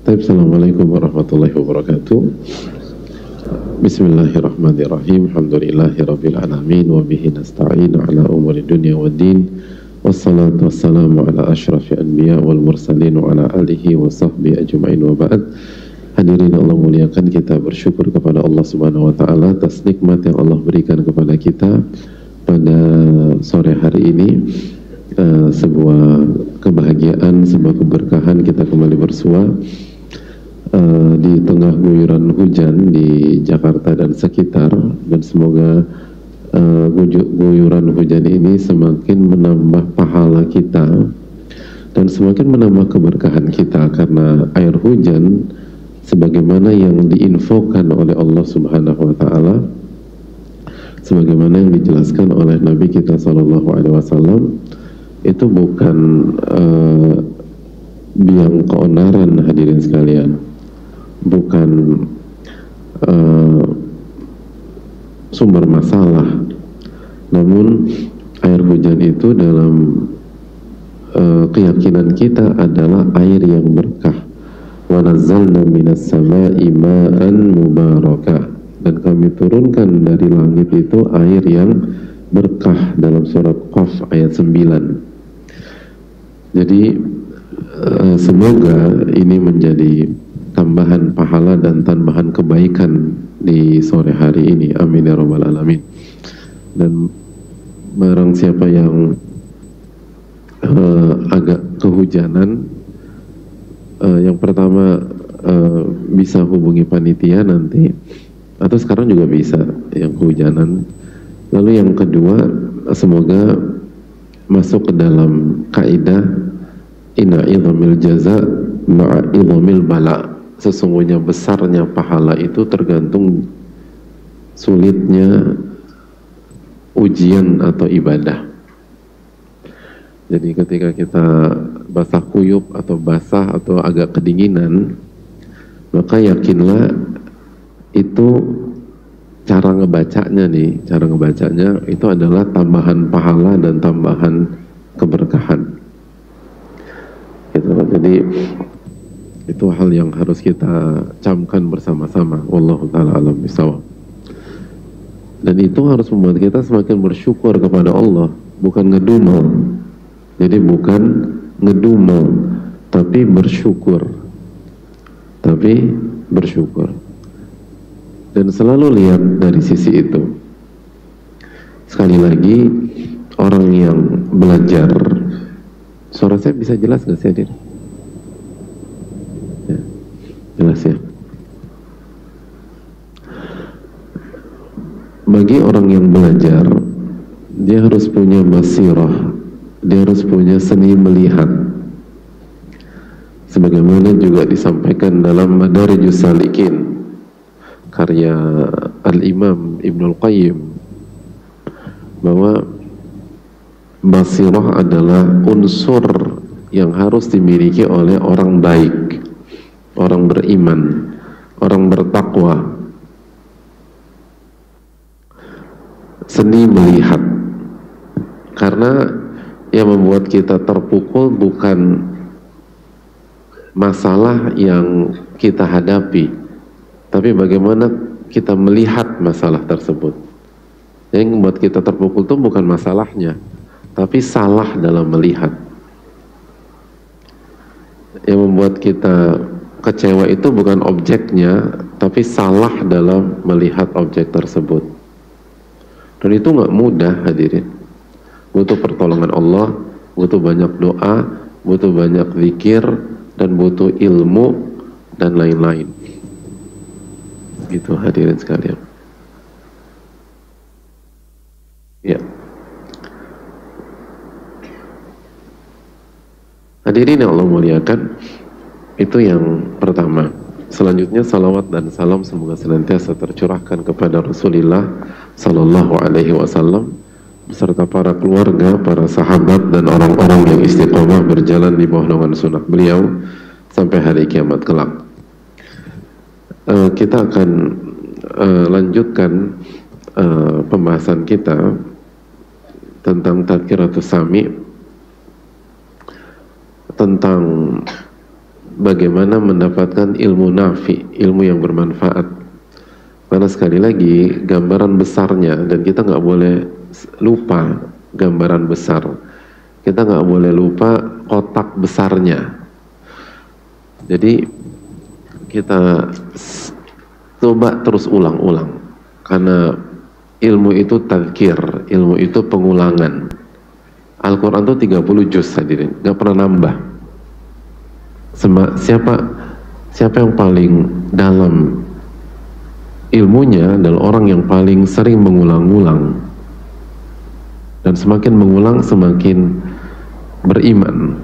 Assalamualaikum warahmatullahi wabarakatuh. Bismillahirrahmanirrahim. Alhamdulillahirabbil alamin wa bihi nasta'in ala umuri dunya waddin. Wassalatu wassalamu ala asyrafil anbiya wal mursalin wa ala alihi wa sahbihi ajma'in wa ba'd. Hadirin Allah muliakan, kita bersyukur kepada Allah Subhanahu wa taala atas nikmat yang Allah berikan kepada kita pada sore hari ini. Sebuah kebahagiaan, sebuah keberkahan kita kembali bersua di tengah guyuran hujan di Jakarta dan sekitar, dan semoga guyuran hujan ini semakin menambah pahala kita dan semakin menambah keberkahan kita, karena air hujan sebagaimana yang diinfokan oleh Allah Subhanahu wa taala, sebagaimana yang dijelaskan oleh Nabi kita SAW, itu bukan biang keonaran, hadirin sekalian, bukan sumber masalah, namun air hujan itu dalam keyakinan kita adalah air yang berkah. Wa nazzalna minas samaa'i ma'an mubaraka, dan kami turunkan dari langit itu air yang berkah, dalam surat Qaf ayat 9. Jadi semoga ini menjadi tambahan pahala dan tambahan kebaikan di sore hari ini, amin ya rabbal alamin. Dan barang siapa yang agak kehujanan, yang pertama bisa hubungi panitia nanti, atau sekarang juga bisa yang kehujanan. Lalu yang kedua, semoga masuk ke dalam kaidah inna idhamil jaza ma'a idhamil bala. Sesungguhnya besarnya pahala itu tergantung sulitnya ujian atau ibadah. Jadi ketika kita basah kuyup atau basah atau agak kedinginan, maka yakinlah itu cara ngebacanya itu adalah tambahan pahala dan tambahan keberkahan. Gitu. Jadi itu hal yang harus kita camkan bersama-sama. Wallahu ta'ala alam bisawab. Dan itu harus membuat kita semakin bersyukur kepada Allah, bukan ngedumel. Jadi bukan ngedumel, tapi bersyukur. Dan selalu lihat dari sisi itu. Sekali lagi, orang yang belajar, suara saya bisa jelas nggak sih, Hadir? Ya, jelas ya. Bagi orang yang belajar, dia harus punya basirah, dia harus punya seni melihat. Sebagaimana juga disampaikan dalam Madarijus Salikin, karya Al-Imam Ibnul Qayyim, bahwa basirah adalah unsur yang harus dimiliki oleh orang baik, orang beriman, orang bertakwa. Seni melihat, karena yang membuat kita terpukul bukan masalah yang kita hadapi, tapi bagaimana kita melihat masalah tersebut. Yang membuat kita terpukul itu bukan masalahnya, tapi salah dalam melihat. Yang membuat kita kecewa itu bukan objeknya, tapi salah dalam melihat objek tersebut. Dan itu nggak mudah, hadirin. Butuh pertolongan Allah, butuh banyak doa, butuh banyak zikir, dan butuh ilmu, dan lain-lain. Gitu, hadirin sekalian. Ya. Hadirin yang Allah muliakan, itu yang pertama. Selanjutnya, salawat dan salam semoga senantiasa tercurahkan kepada Rasulullah Sallallahu Alaihi Wasallam beserta para keluarga, para sahabat, dan orang-orang yang istiqomah berjalan di bawah naungan sunnah beliau sampai hari kiamat kelak. Kita akan lanjutkan pembahasan kita tentang Tadhkiratus Sami, tentang bagaimana mendapatkan ilmu nafi, ilmu yang bermanfaat. Karena sekali lagi gambaran besarnya, dan kita nggak boleh lupa gambaran besar. Kita nggak boleh lupa kotak besarnya. Jadi kita coba terus ulang-ulang, karena ilmu itu tadzkir, ilmu itu pengulangan. Al-Quran itu 30 juz hadirin, nggak pernah nambah. Siapa yang paling dalam ilmunya adalah orang yang paling sering mengulang-ulang, dan semakin mengulang semakin beriman,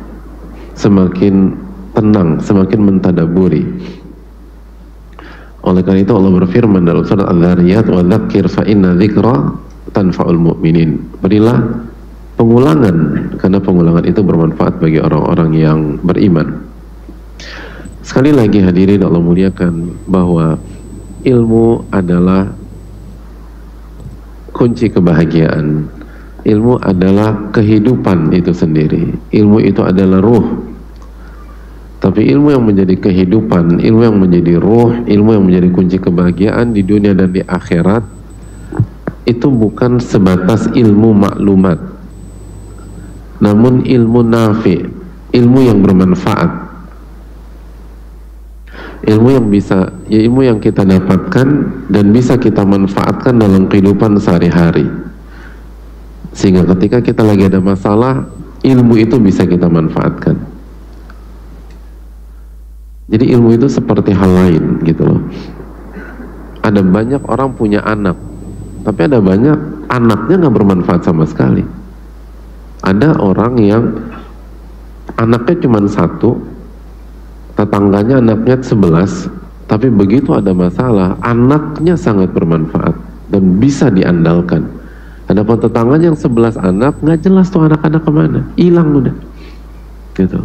semakin tenang, semakin mentadaburi. Oleh karena itu Allah berfirman dalam surat Al-Dhariyat, wa dzakir fa inna dzikra tanfa'ul mu'minin. Berilah pengulangan, karena pengulangan itu bermanfaat bagi orang-orang yang beriman. Sekali lagi hadirin Allah muliakan, bahwa ilmu adalah kunci kebahagiaan. Ilmu adalah kehidupan itu sendiri. Ilmu itu adalah ruh. Tapi ilmu yang menjadi kehidupan, ilmu yang menjadi ruh, ilmu yang menjadi kunci kebahagiaan di dunia dan di akhirat, itu bukan sebatas ilmu maklumat, namun ilmu nafi, ilmu yang bermanfaat. Ilmu yang bisa, ya ilmu yang kita dapatkan dan bisa kita manfaatkan dalam kehidupan sehari-hari, sehingga ketika kita lagi ada masalah, ilmu itu bisa kita manfaatkan. Jadi ilmu itu seperti hal lain gitu loh. Ada banyak orang punya anak, tapi ada banyak anaknya nggak bermanfaat sama sekali. Ada orang yang anaknya cuma satu, tetangganya anaknya 11, tapi begitu ada masalah, anaknya sangat bermanfaat dan bisa diandalkan. Adapun tetangganya yang 11 anak, nggak jelas tuh anak-anak kemana, hilang udah, gitu.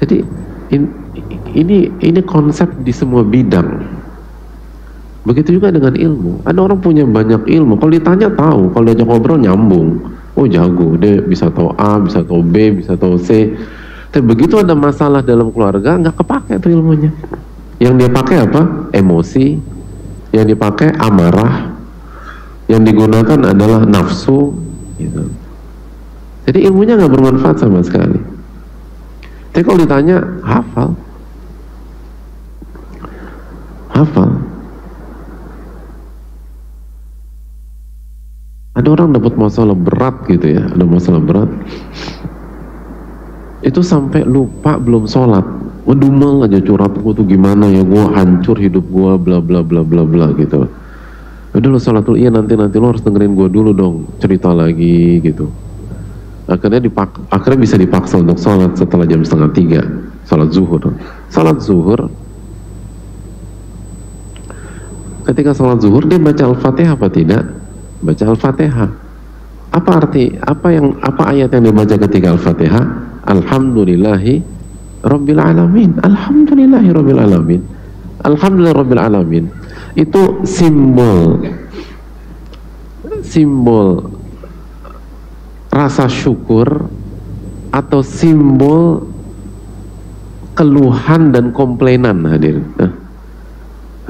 Jadi ini konsep di semua bidang. Begitu juga dengan ilmu. Ada orang punya banyak ilmu, kalau ditanya tahu, kalau diajak ngobrol nyambung, oh jago, dia bisa tahu A, bisa tahu B, bisa tahu C. Tapi begitu ada masalah dalam keluarga, nggak kepake tuh ilmunya. Yang dia pakai apa? Emosi. Yang dipakai amarah. Yang digunakan adalah nafsu. Gitu. Jadi ilmunya nggak bermanfaat sama sekali. Tapi kalau ditanya, hafal. Ada orang dapat masalah berat gitu ya, ada masalah berat, itu sampai lupa belum sholat, ngedumel aja curhat, gue tuh gimana ya, gue hancur hidup gue, bla bla bla bla bla gitu. Udah lo sholat dulu, iya nanti lo harus dengerin gue dulu dong, cerita lagi gitu. Akhirnya bisa dipaksa untuk sholat setelah jam 2:30, sholat zuhur. Sholat zuhur, ketika sholat zuhur dia baca Al-Fatihah apa tidak? Baca Al-Fatihah. Apa ayat yang dibaca ketika Al-Fatihah? Alhamdulillahi Rabbil Alamin. Alhamdulillahi Rabbil Alamin. Alhamdulillah Rabbil Alamin. Itu simbol rasa syukur atau simbol keluhan dan komplainan hadirin.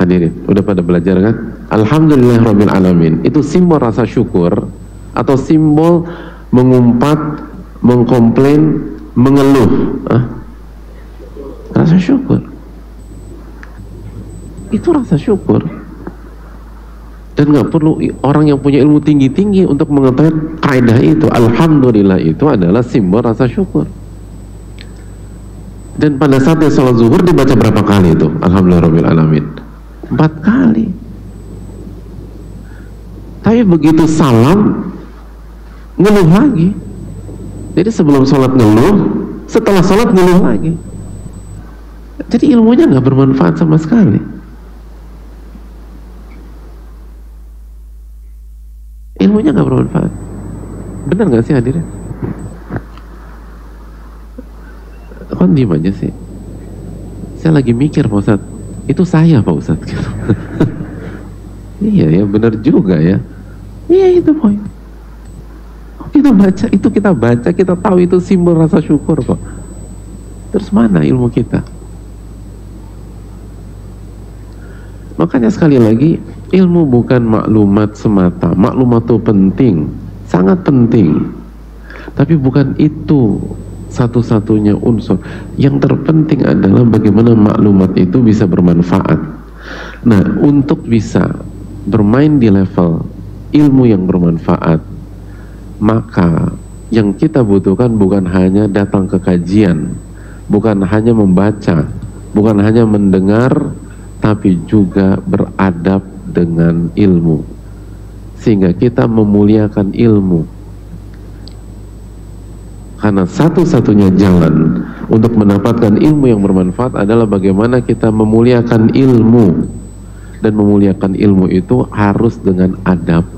Hadirin, udah pada belajar kan? Alhamdulillah Rabbil Alamin. Itu simbol rasa syukur atau simbol mengumpat, mengkomplain, mengeluh. Rasa syukur. Itu rasa syukur. Dan nggak perlu orang yang punya ilmu tinggi-tinggi untuk mengetahui kaidah itu. Alhamdulillah itu adalah simbol rasa syukur. Dan pada saat dia sholat zuhur dibaca berapa kali itu? Alhamdulillah Rabbil Alamin. 4 kali. Tapi begitu salam ngeluh lagi. Jadi sebelum sholat ngeluh, setelah sholat ngeluh lagi. Jadi ilmunya nggak bermanfaat sama sekali. Ilmunya nggak bermanfaat. Benar nggak sih hadirin? Kan diem aja sih. Saya lagi mikir Pak Ustadz, itu saya Pak Ustadz gitu. Iya ya, benar juga ya. Iya itu poin. Kita baca, kita tahu itu simbol rasa syukur kok. Terus mana ilmu kita? Makanya sekali lagi, ilmu bukan maklumat semata. Maklumat itu penting, sangat penting. Tapi bukan itu satu-satunya unsur. Yang terpenting adalah bagaimana maklumat itu bisa bermanfaat. Nah, untuk bisa bermain di level ilmu yang bermanfaat, maka yang kita butuhkan bukan hanya datang ke kajian, bukan hanya membaca, bukan hanya mendengar, tapi juga beradab dengan ilmu, sehingga kita memuliakan ilmu. Karena satu-satunya jalan untuk mendapatkan ilmu yang bermanfaat adalah bagaimana kita memuliakan ilmu. Dan memuliakan ilmu itu harus dengan adab.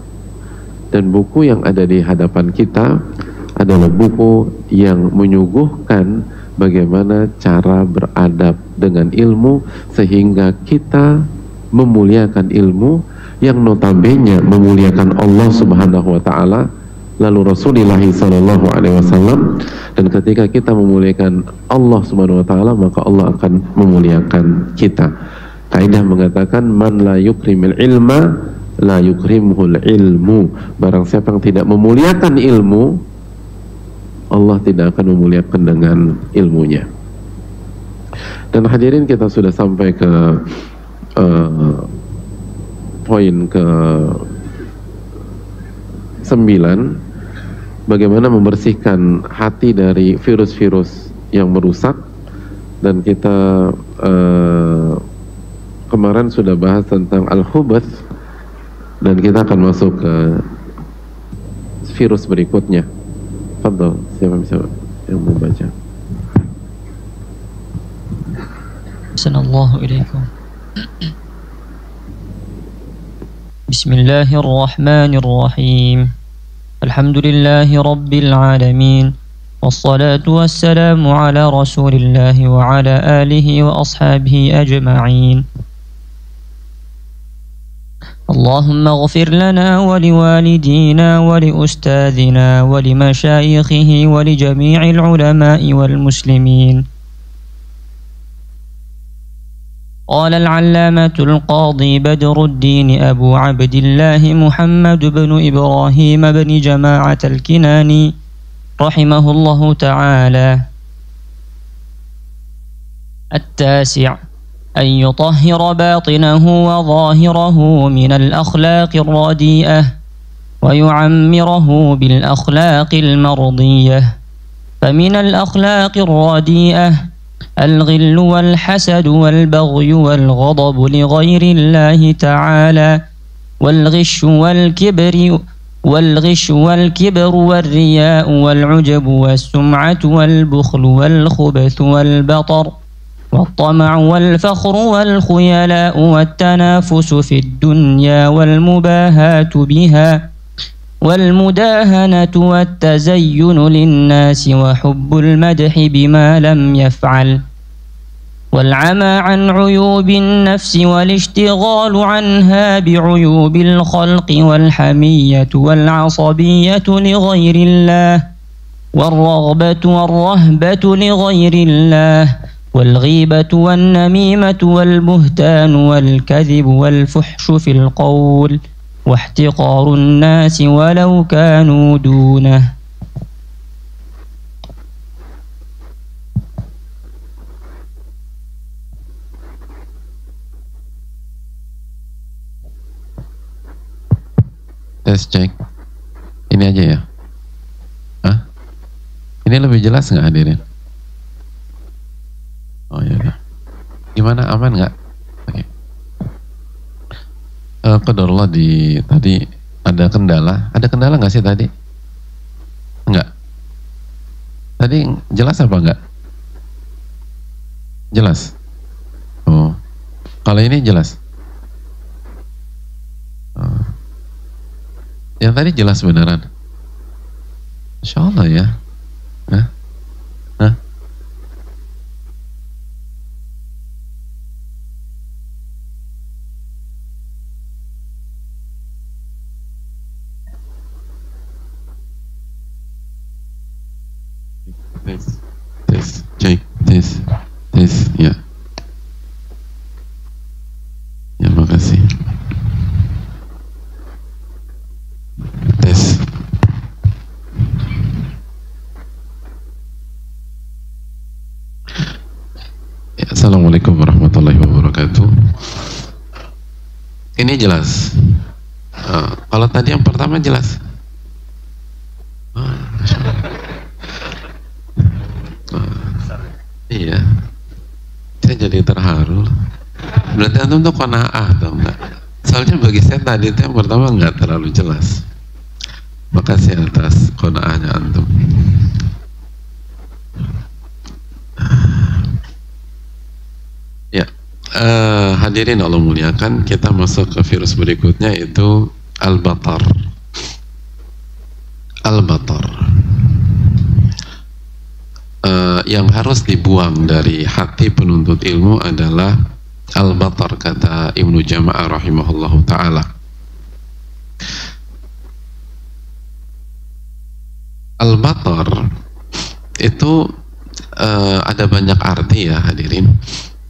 Dan buku yang ada di hadapan kita adalah buku yang menyuguhkan bagaimana cara beradab dengan ilmu, sehingga kita memuliakan ilmu yang notabene memuliakan Allah Subhanahu wa Ta'ala, lalu Rasulullah SAW. Dan ketika kita memuliakan Allah Subhanahu wa Ta'ala, maka Allah akan memuliakan kita. Kaidah mengatakan, man la yukrimil ilma la yukrimhul ilmu. Barang siapa yang tidak memuliakan ilmu, Allah tidak akan memuliakan dengan ilmunya. Dan hadirin, kita sudah sampai ke poin ke 9, bagaimana membersihkan hati dari virus-virus yang merusak. Dan kita kemarin sudah bahas tentang al-khubath, dan kita akan masuk ke virus berikutnya. Fadhal, siapa bisa yang membaca? Assalamualaikum ilaikum. Bismillahirrahmanirrahim. Alhamdulillahi rabbil alamin. Wassalatu wassalamu ala rasulillahi wa ala alihi wa ashabihi ajma'in. اللهم اغفر لنا ولوالدينا ولأستاذنا ولمشايخه ولجميع العلماء والمسلمين. قال العلامة القاضي بدر الدين أبو عبد الله محمد بن إبراهيم بن جماعة الكناني رحمه الله تعالى: التاسع، أن يطهر باطنه وظاهره من الأخلاق الرديئة ويعمره بالأخلاق المرضية. فمن الأخلاق الرديئة الغل والحسد والبغي والغضب لغير الله تعالى، والغش والكبر والرياء والعجب والسمعة والبخل والخبث والبطر والطمع والفخر والخيلاء والتنافس في الدنيا والمباهاة بها والمداهنة والتزين للناس وحب المدح بما لم يفعل والعمى عن عيوب النفس والاشتغال عنها بعيوب الخلق والحمية والعصبية لغير الله والرغبة والرهبة لغير الله والغيبة والنميمة والبهتان والكذب والفحش في القول واحتقار الناس ولو كانوا دونه. Tes cek. Ini aja ya? Hah? Ini lebih jelas nggak hadirin? Oh ya. Gimana, aman nggak? Oke. Qadarullah, di tadi ada kendala. Ada kendala nggak sih tadi? Enggak. Tadi jelas apa enggak? Jelas. Oh. Kalau ini jelas. Oh. Yang tadi jelas beneran. Insya Allah ya. Hah? Hah? Tes, cek, tes. Assalamualaikum warahmatullahi wabarakatuh. Ini jelas. Kalau tadi yang pertama jelas. Iya. Saya jadi terharu. Berarti antum tuh qanaah atau enggak? Soalnya bagi saya tadi itu yang pertama enggak terlalu jelas. Makasih atas qanaahnya antum. Ya, hadirin Allah muliakan, kita masuk ke virus berikutnya, yaitu al-batar. Al-batar. Yang harus dibuang dari hati penuntut ilmu adalah al-batar, kata Ibnu Jama'ah rahimahullahu ta'ala. Al-batar itu ada banyak arti ya hadirin.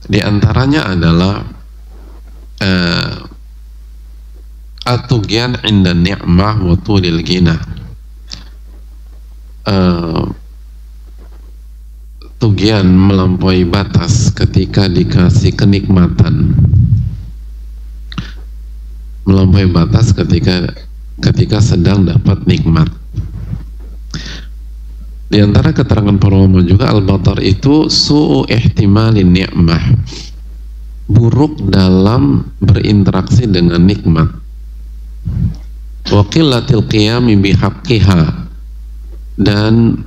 Di antaranya adalah at-tughyan 'inda ni'mah wa tulil ghina. Tughyan, melampaui batas ketika dikasih kenikmatan. Melampaui batas ketika sedang dapat nikmat. Di antara keterangan para ulama juga, al-batar itu su'u ihtimalin ni'mah, buruk dalam berinteraksi dengan nikmat, wa qillatil qiyami bihaqqiha, dan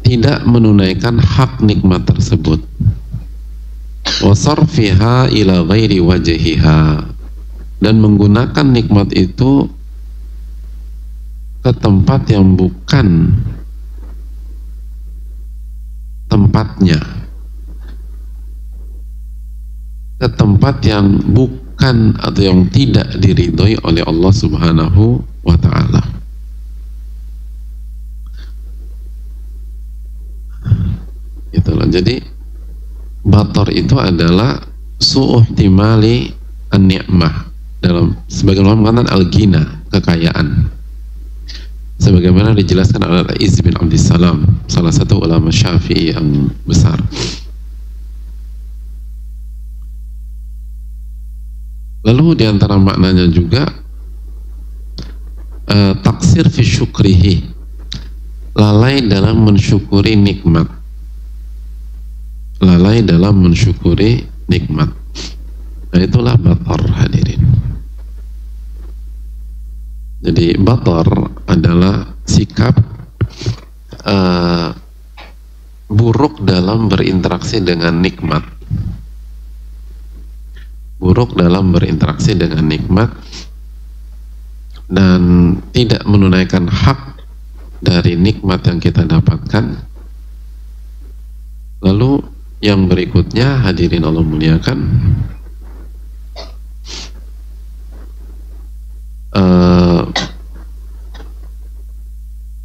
tidak menunaikan hak nikmat tersebut, wa sarfiha ila ghairi wajhiha, dan menggunakan nikmat itu ke tempat yang bukan tempatnya, ke tempat yang bukan atau yang tidak diridhoi oleh Allah Subhanahu wa ta'ala. Itulah. Jadi batar itu adalah su'uhtimali an-ni'mah, dalam sebagian ulama mengatakan al-ghina, kekayaan, sebagaimana dijelaskan oleh Izz bin Abdissalam, salah satu ulama Syafi'i yang besar. Lalu diantara maknanya juga taksir fi syukrihi, lalai dalam mensyukuri nikmat, lalai dalam mensyukuri nikmat. Nah, itulah batar hadirin. Jadi batar adalah sikap buruk dalam berinteraksi dengan nikmat, buruk dalam berinteraksi dengan nikmat, dan tidak menunaikan hak dari nikmat yang kita dapatkan. Lalu yang berikutnya hadirin Allah muliakan,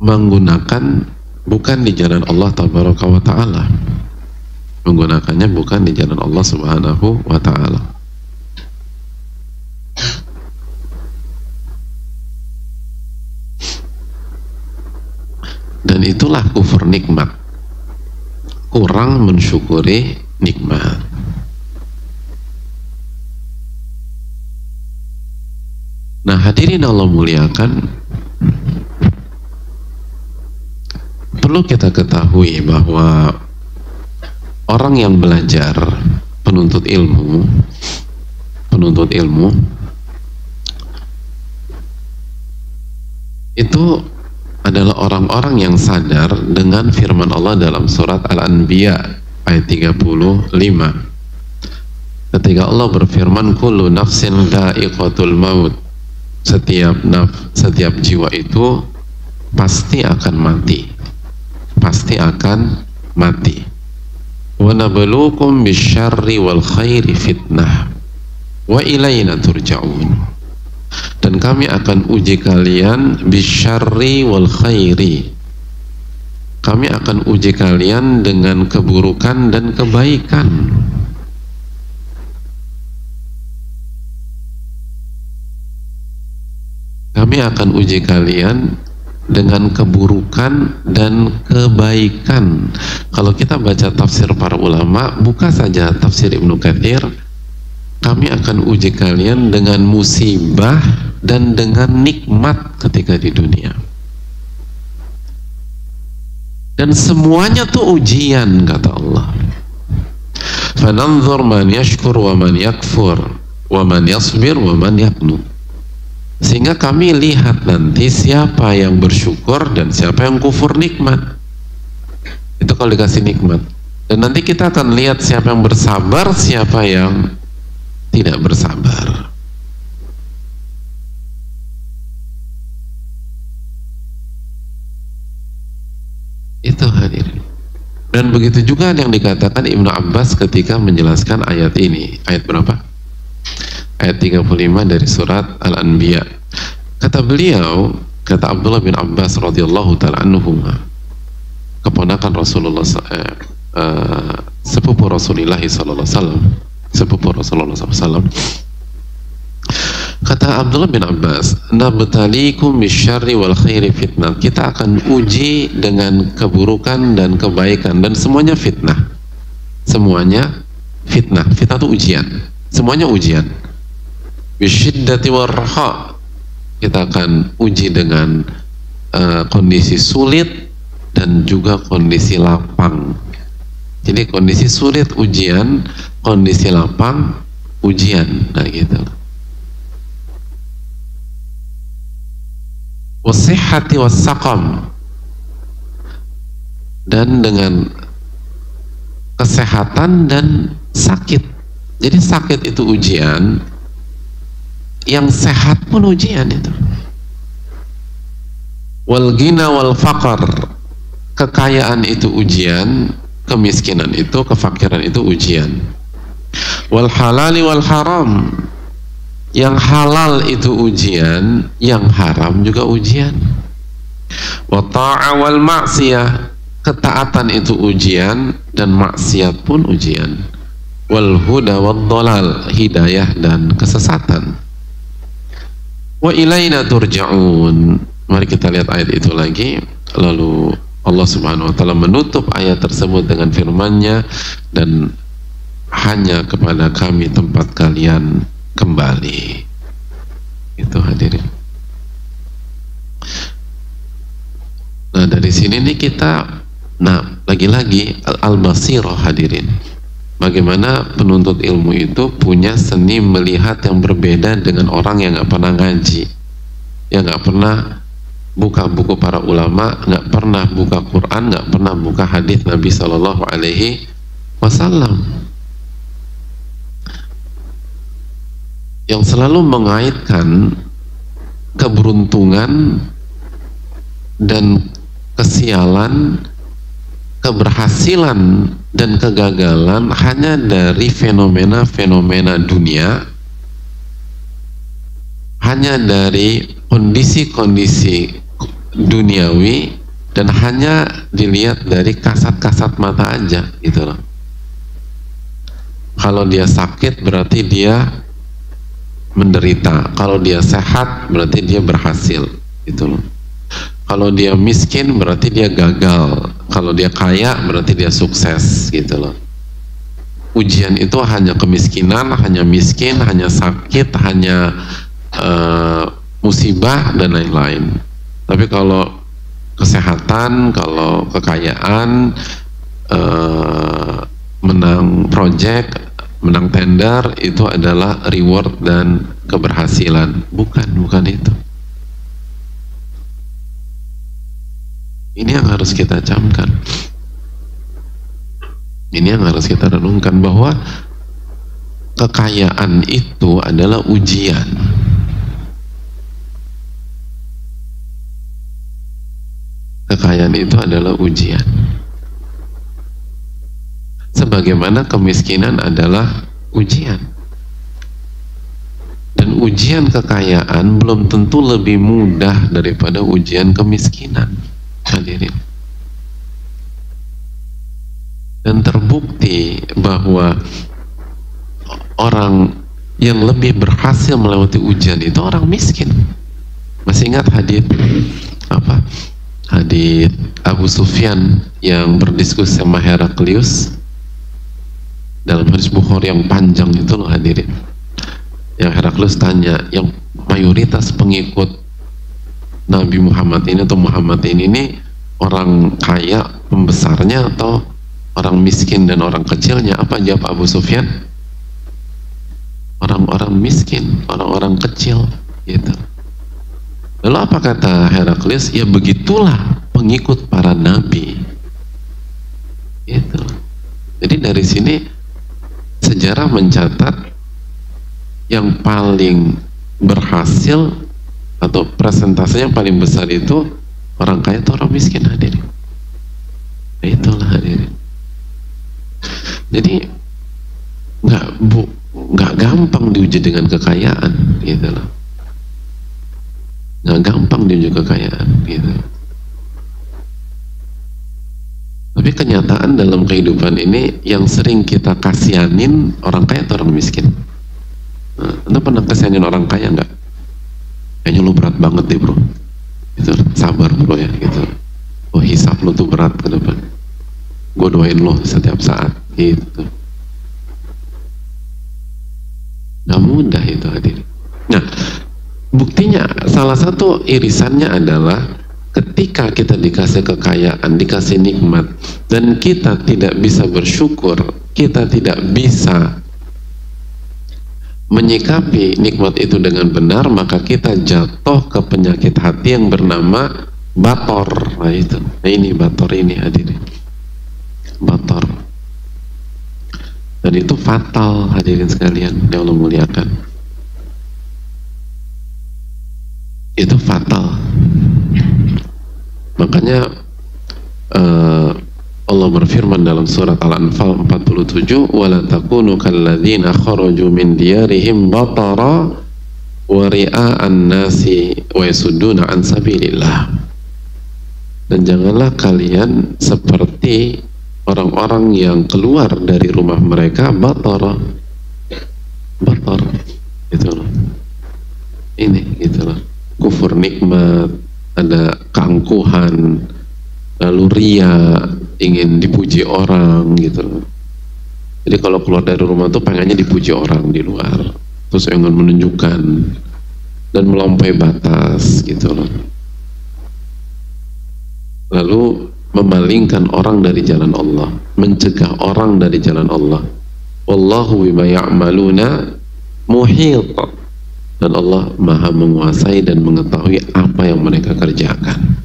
menggunakan bukan di jalan Allah tabaraka wa ta'ala, menggunakannya bukan di jalan Allah subhanahu wa ta'ala. Dan itulah kufur nikmat, kurang mensyukuri nikmat. Nah hadirin Allah muliakan, perlu kita ketahui bahwa orang yang belajar, penuntut ilmu itu adalah orang-orang yang sadar dengan firman Allah dalam surat Al-Anbiya ayat 35, ketika Allah berfirman, kullu nafsin dha'iqatul maut, setiap jiwa itu pasti akan mati, pasti akan mati. Wa nabluukum bisyarri wal khairi fitnah wa ilayna turja'un, dan kami akan uji kalian bisyarri wal khairi, kami akan uji kalian dengan keburukan dan kebaikan. Kami akan uji kalian dengan keburukan dan kebaikan. Kalau kita baca tafsir para ulama, buka saja tafsir Ibnu Katsir, kami akan uji kalian dengan musibah dan dengan nikmat ketika di dunia. Dan semuanya tuh ujian, kata Allah. Fananzur man yashkur wa man yakfur wa man yasbir wa man yaqnut. Sehingga kami lihat nanti siapa yang bersyukur dan siapa yang kufur nikmat. Itu kalau dikasih nikmat. Dan nanti kita akan lihat siapa yang bersabar, siapa yang tidak bersabar. Itu hadirin. Dan begitu juga yang dikatakan Ibnu Abbas ketika menjelaskan ayat ini. Ayat berapa? Ayat 35 dari surat Al-Anbiya. Kata beliau, kata Abdullah bin Abbas radhiyallahu ta'ala anhuma, keponakan Rasulullah, sepupu Rasulullah sallallahu alaihi wasallam, sepupu Rasulullah sallallahu alaihi wasallam, kata Abdullah bin Abbas, nabtalikum bisyarri wal khairi fitnah. Kita akan uji dengan keburukan dan kebaikan, dan semuanya fitnah. Semuanya fitnah. Fitnah itu ujian. Semuanya ujian. Bisyiddati warraha. Kita akan uji dengan kondisi sulit dan juga kondisi lapang. Jadi kondisi sulit ujian, kondisi lapang ujian. Nah gitu. Wasihhati wassaqam, dan dengan kesehatan dan sakit. Jadi sakit itu ujian, yang sehat pun ujian itu. Wal ghina wal faqr, kekayaan itu ujian, kemiskinan itu, kefakiran itu ujian. Wal halali wal haram, yang halal itu ujian, yang haram juga ujian. Wa ta'a wal ma'siyah, ketaatan itu ujian dan maksiat pun ujian. Wal huda wad dhalal, hidayah dan kesesatan. Wa ilaina turja'un. Mari kita lihat ayat itu lagi. Lalu Allah Subhanahu wa taala menutup ayat tersebut dengan firman-Nya, dan hanya kepada kami tempat kalian kembali. Itu hadirin. Nah dari sini nih kita, lagi-lagi al-basirah hadirin. Bagaimana penuntut ilmu itu punya seni melihat yang berbeda dengan orang yang nggak pernah ngaji, yang nggak pernah buka buku para ulama, nggak pernah buka Quran, nggak pernah buka hadis Nabi Shallallahu Alaihi Wasallam, yang selalu mengaitkan keberuntungan dan kesialan, keberhasilan dan kegagalan hanya dari fenomena-fenomena dunia, hanya dari kondisi-kondisi duniawi, dan hanya dilihat dari kasat-kasat mata aja gitu loh. Kalau dia sakit berarti dia menderita, kalau dia sehat berarti dia berhasil gitu loh. Kalau dia miskin berarti dia gagal, kalau dia kaya berarti dia sukses gitu loh. Ujian itu hanya kemiskinan, hanya miskin, hanya sakit, hanya musibah dan lain-lain. Tapi kalau kesehatan, kalau kekayaan, menang project, menang tender, itu adalah reward dan keberhasilan. Bukan itu. Ini yang harus kita camkan. Ini yang harus kita renungkan, bahwa kekayaan itu adalah ujian. Kekayaan itu adalah ujian. Sebagaimana kemiskinan adalah ujian. Dan ujian kekayaan belum tentu lebih mudah daripada ujian kemiskinan. Hadirin. Dan terbukti bahwa orang yang lebih berhasil melewati ujian itu orang miskin. Masih ingat hadis apa hadits Abu Sufyan yang berdiskusi sama Heraklius dalam hadis Bukhari yang panjang itu loh hadirin, yang Heraklius tanya, yang mayoritas pengikut Nabi Muhammad ini atau Muhammad ini orang kaya pembesarnya atau orang miskin dan orang kecilnya? Apa jawab Abu Sufyan? Orang-orang miskin, orang-orang kecil gitu. Lalu apa kata Heraklius? Ya begitulah pengikut para nabi gitu. Jadi dari sini sejarah mencatat yang paling berhasil atau presentasinya yang paling besar itu orang kaya atau orang miskin, hadirin. Nah, itulah hadirin. Jadi nggak gampang diuji dengan kekayaan gitu loh. Nggak gampang diuji kekayaan gitu. Tapi kenyataan dalam kehidupan ini yang sering kita kasihanin orang kaya atau orang miskin. Nah, Anda pernah kasihanin orang kaya nggak? Kayaknya lu berat banget deh bro, gitu. Sabar bro ya gitu. Oh hisap lu tuh berat ke depan, gue doain lo setiap saat gitu. Gak mudah itu hadirin. Nah buktinya salah satu irisannya adalah ketika kita dikasih kekayaan, dikasih nikmat dan kita tidak bisa bersyukur, kita tidak bisa menyikapi nikmat itu dengan benar, maka kita jatuh ke penyakit hati yang bernama bator. Nah itu, nah ini bator ini hadirin, bator. Dan itu fatal hadirin sekalian yang Allah muliakan. Itu fatal. Makanya Allah berfirman dalam surat Al-Anfal 47, wala takunu kalladzina kharaju min diyarihim batara wa ria'an nasi wa yasudduna an sabilillah. Dan janganlah kalian seperti orang-orang yang keluar dari rumah mereka batara, gitu loh. Ini gitu loh, kufur nikmat, ada keangkuhan, lalu ria, ingin dipuji orang gitu loh. Jadi kalau keluar dari rumah tuh pengennya dipuji orang di luar, terus ingin menunjukkan dan melampaui batas gitu loh. Lalu memalingkan orang dari jalan Allah, mencegah orang dari jalan Allah. Wallahu bima ya'maluna muhit. Dan Allah maha menguasai dan mengetahui apa yang mereka kerjakan.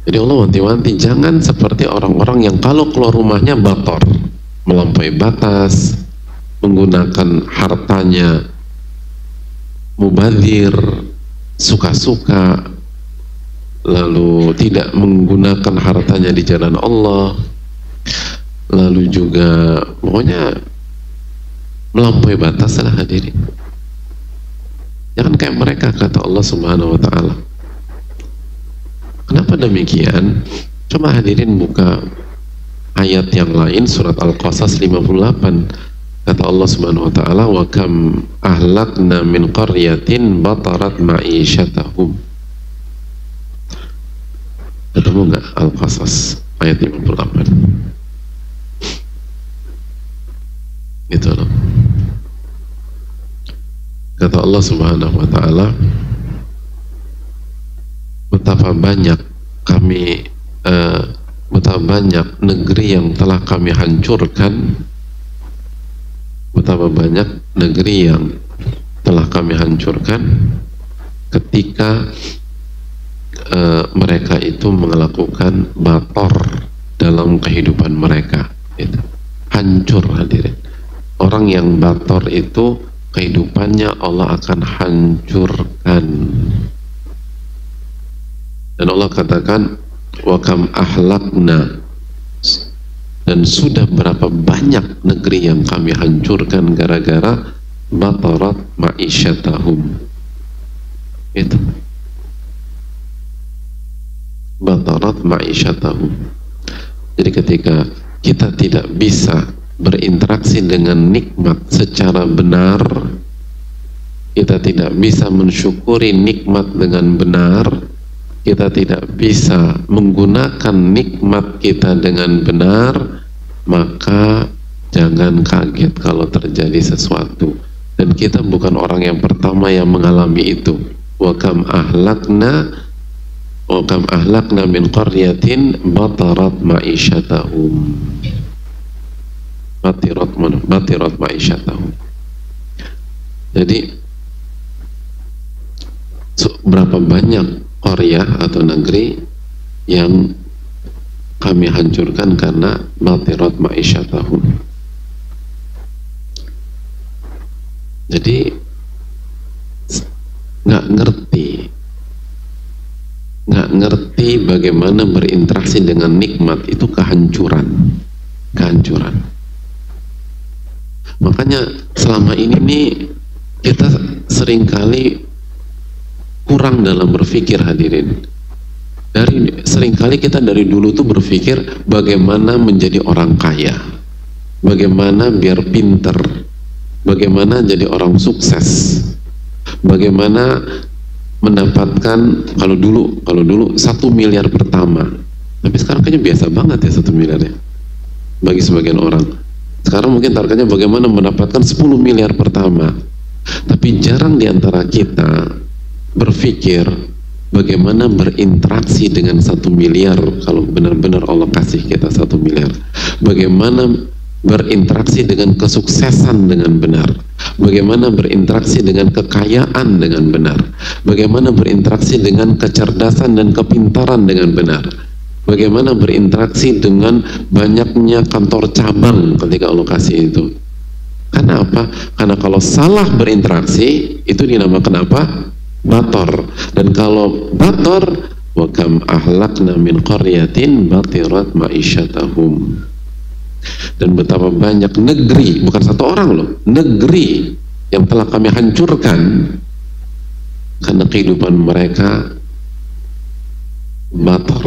Jadi Allah wanti-wanti, jangan seperti orang-orang yang kalau keluar rumahnya bator, melampaui batas, menggunakan hartanya mubadzir, suka-suka, lalu tidak menggunakan hartanya di jalan Allah, lalu juga pokoknya melampaui batas lah hadirin. Jangan kayak mereka, kata Allah Subhanahu wa ta'ala. Kenapa demikian? Coba hadirin buka ayat yang lain, surat Al-Qasas 58. Kata Allah Subhanahu wa ta'ala, wa kam ahlakna min qaryatin batarat ma'isyatahum. Ketemu nggak Al-Qasas ayat 58? Gitu loh. Kata Allah Subhanahu wa ta'ala, betapa banyak negeri yang telah kami hancurkan, betapa banyak negeri yang telah kami hancurkan ketika mereka itu melakukan bator dalam kehidupan mereka. Itu hancur hadirin. Orang yang bator itu kehidupannya Allah akan hancurkan. Dan Allah katakan wa kam ahlakna, dan sudah berapa banyak negeri yang kami hancurkan gara-gara batarat ma'isyatahum. Itu batarat ma'isyatahum. Jadi ketika kita tidak bisa berinteraksi dengan nikmat secara benar, kita tidak bisa mensyukuri nikmat dengan benar, kita tidak bisa menggunakan nikmat kita dengan benar, maka jangan kaget kalau terjadi sesuatu. Dan kita bukan orang yang pertama yang mengalami itu. Wa kam ahlakna min qaryatin batarat ma'isyatahum. Batirat ma'isyatahum. Jadi berapa banyak qaryah atau negeri yang kami hancurkan karena batirat ma'isyatahum. Jadi nggak ngerti bagaimana berinteraksi dengan nikmat, itu kehancuran. Makanya selama ini nih kita seringkali kurang dalam berpikir, hadirin. Seringkali kita dari dulu tuh berpikir bagaimana menjadi orang kaya, bagaimana biar pinter, bagaimana jadi orang sukses, bagaimana mendapatkan, kalau dulu 1 miliar pertama. Tapi sekarang kayaknya biasa banget ya 1 miliar ya bagi sebagian orang. Sekarang mungkin targetnya bagaimana mendapatkan 10 miliar pertama. Tapi jarang diantara kita berpikir bagaimana berinteraksi dengan 1 miliar kalau benar-benar Allah kasih kita 1 miliar. Bagaimana berinteraksi dengan kesuksesan dengan benar, bagaimana berinteraksi dengan kekayaan dengan benar, bagaimana berinteraksi dengan kecerdasan dan kepintaran dengan benar, bagaimana berinteraksi dengan banyaknya kantor cabang ketika Allah kasih itu. Karena apa? Karena kalau salah berinteraksi itu dinamakan apa? Bator. Dan kalau bator, wa kam ahlakna min qaryatin batirat ma'isyatahum. Dan betapa banyak negeri, bukan satu orang loh, negeri yang telah kami hancurkan karena kehidupan mereka bator,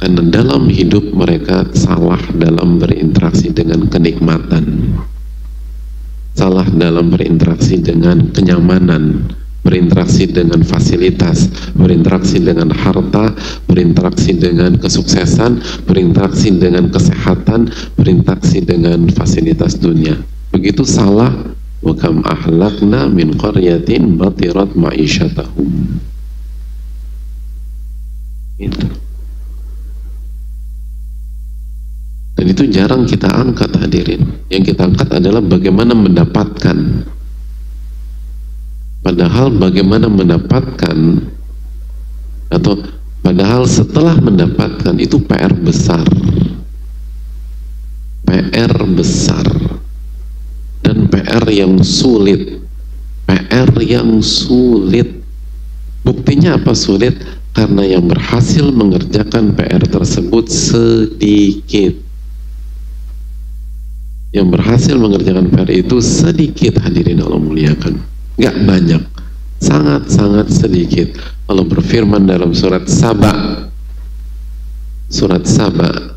karena dalam hidup mereka salah dalam berinteraksi dengan kenikmatan, salah dalam berinteraksi dengan kenyamanan, berinteraksi dengan fasilitas, berinteraksi dengan harta, berinteraksi dengan kesuksesan, berinteraksi dengan kesehatan, berinteraksi dengan fasilitas dunia. Begitu salah. Wa kam ahlakna min qaryatin batirat ma'isyatahum. Itu. Dan itu jarang kita angkat, hadirin. Yang kita angkat adalah bagaimana mendapatkan. Padahal bagaimana mendapatkan, atau padahal setelah mendapatkan itu PR besar, dan PR yang sulit. Buktinya apa sulit? Karena yang berhasil mengerjakan PR tersebut sedikit. Yang berhasil mengerjakan PR itu sedikit, hadirin Allah muliakan. Nggak banyak, sangat-sangat sedikit. Allah berfirman dalam surat Saba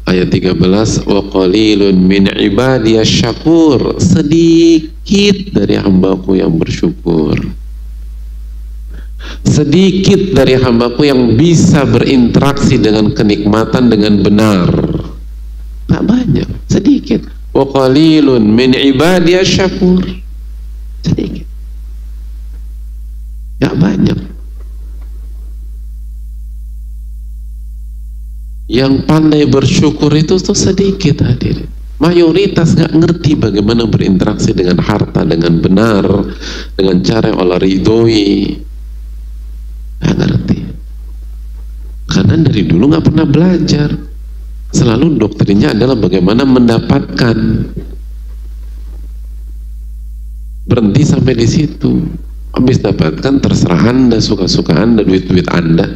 ayat 13, wa qalilun min ibadiyas syakur, sedikit dari hambaku yang bersyukur, sedikit dari hambaku yang bisa berinteraksi dengan kenikmatan dengan benar. Nggak banyak, sedikit. Wa qalilun min ibadiyas syakur, sedikit, nggak banyak. Yang pandai bersyukur itu tuh sedikit, hadirin. Mayoritas nggak ngerti bagaimana berinteraksi dengan harta dengan benar, dengan cara yang Allah ridhoi. Nggak ngerti, karena dari dulu nggak pernah belajar. Selalu doktrinnya adalah bagaimana mendapatkan. Berhenti sampai di situ. Habis dapatkan terserah Anda, suka-suka Anda, duit-duit Anda.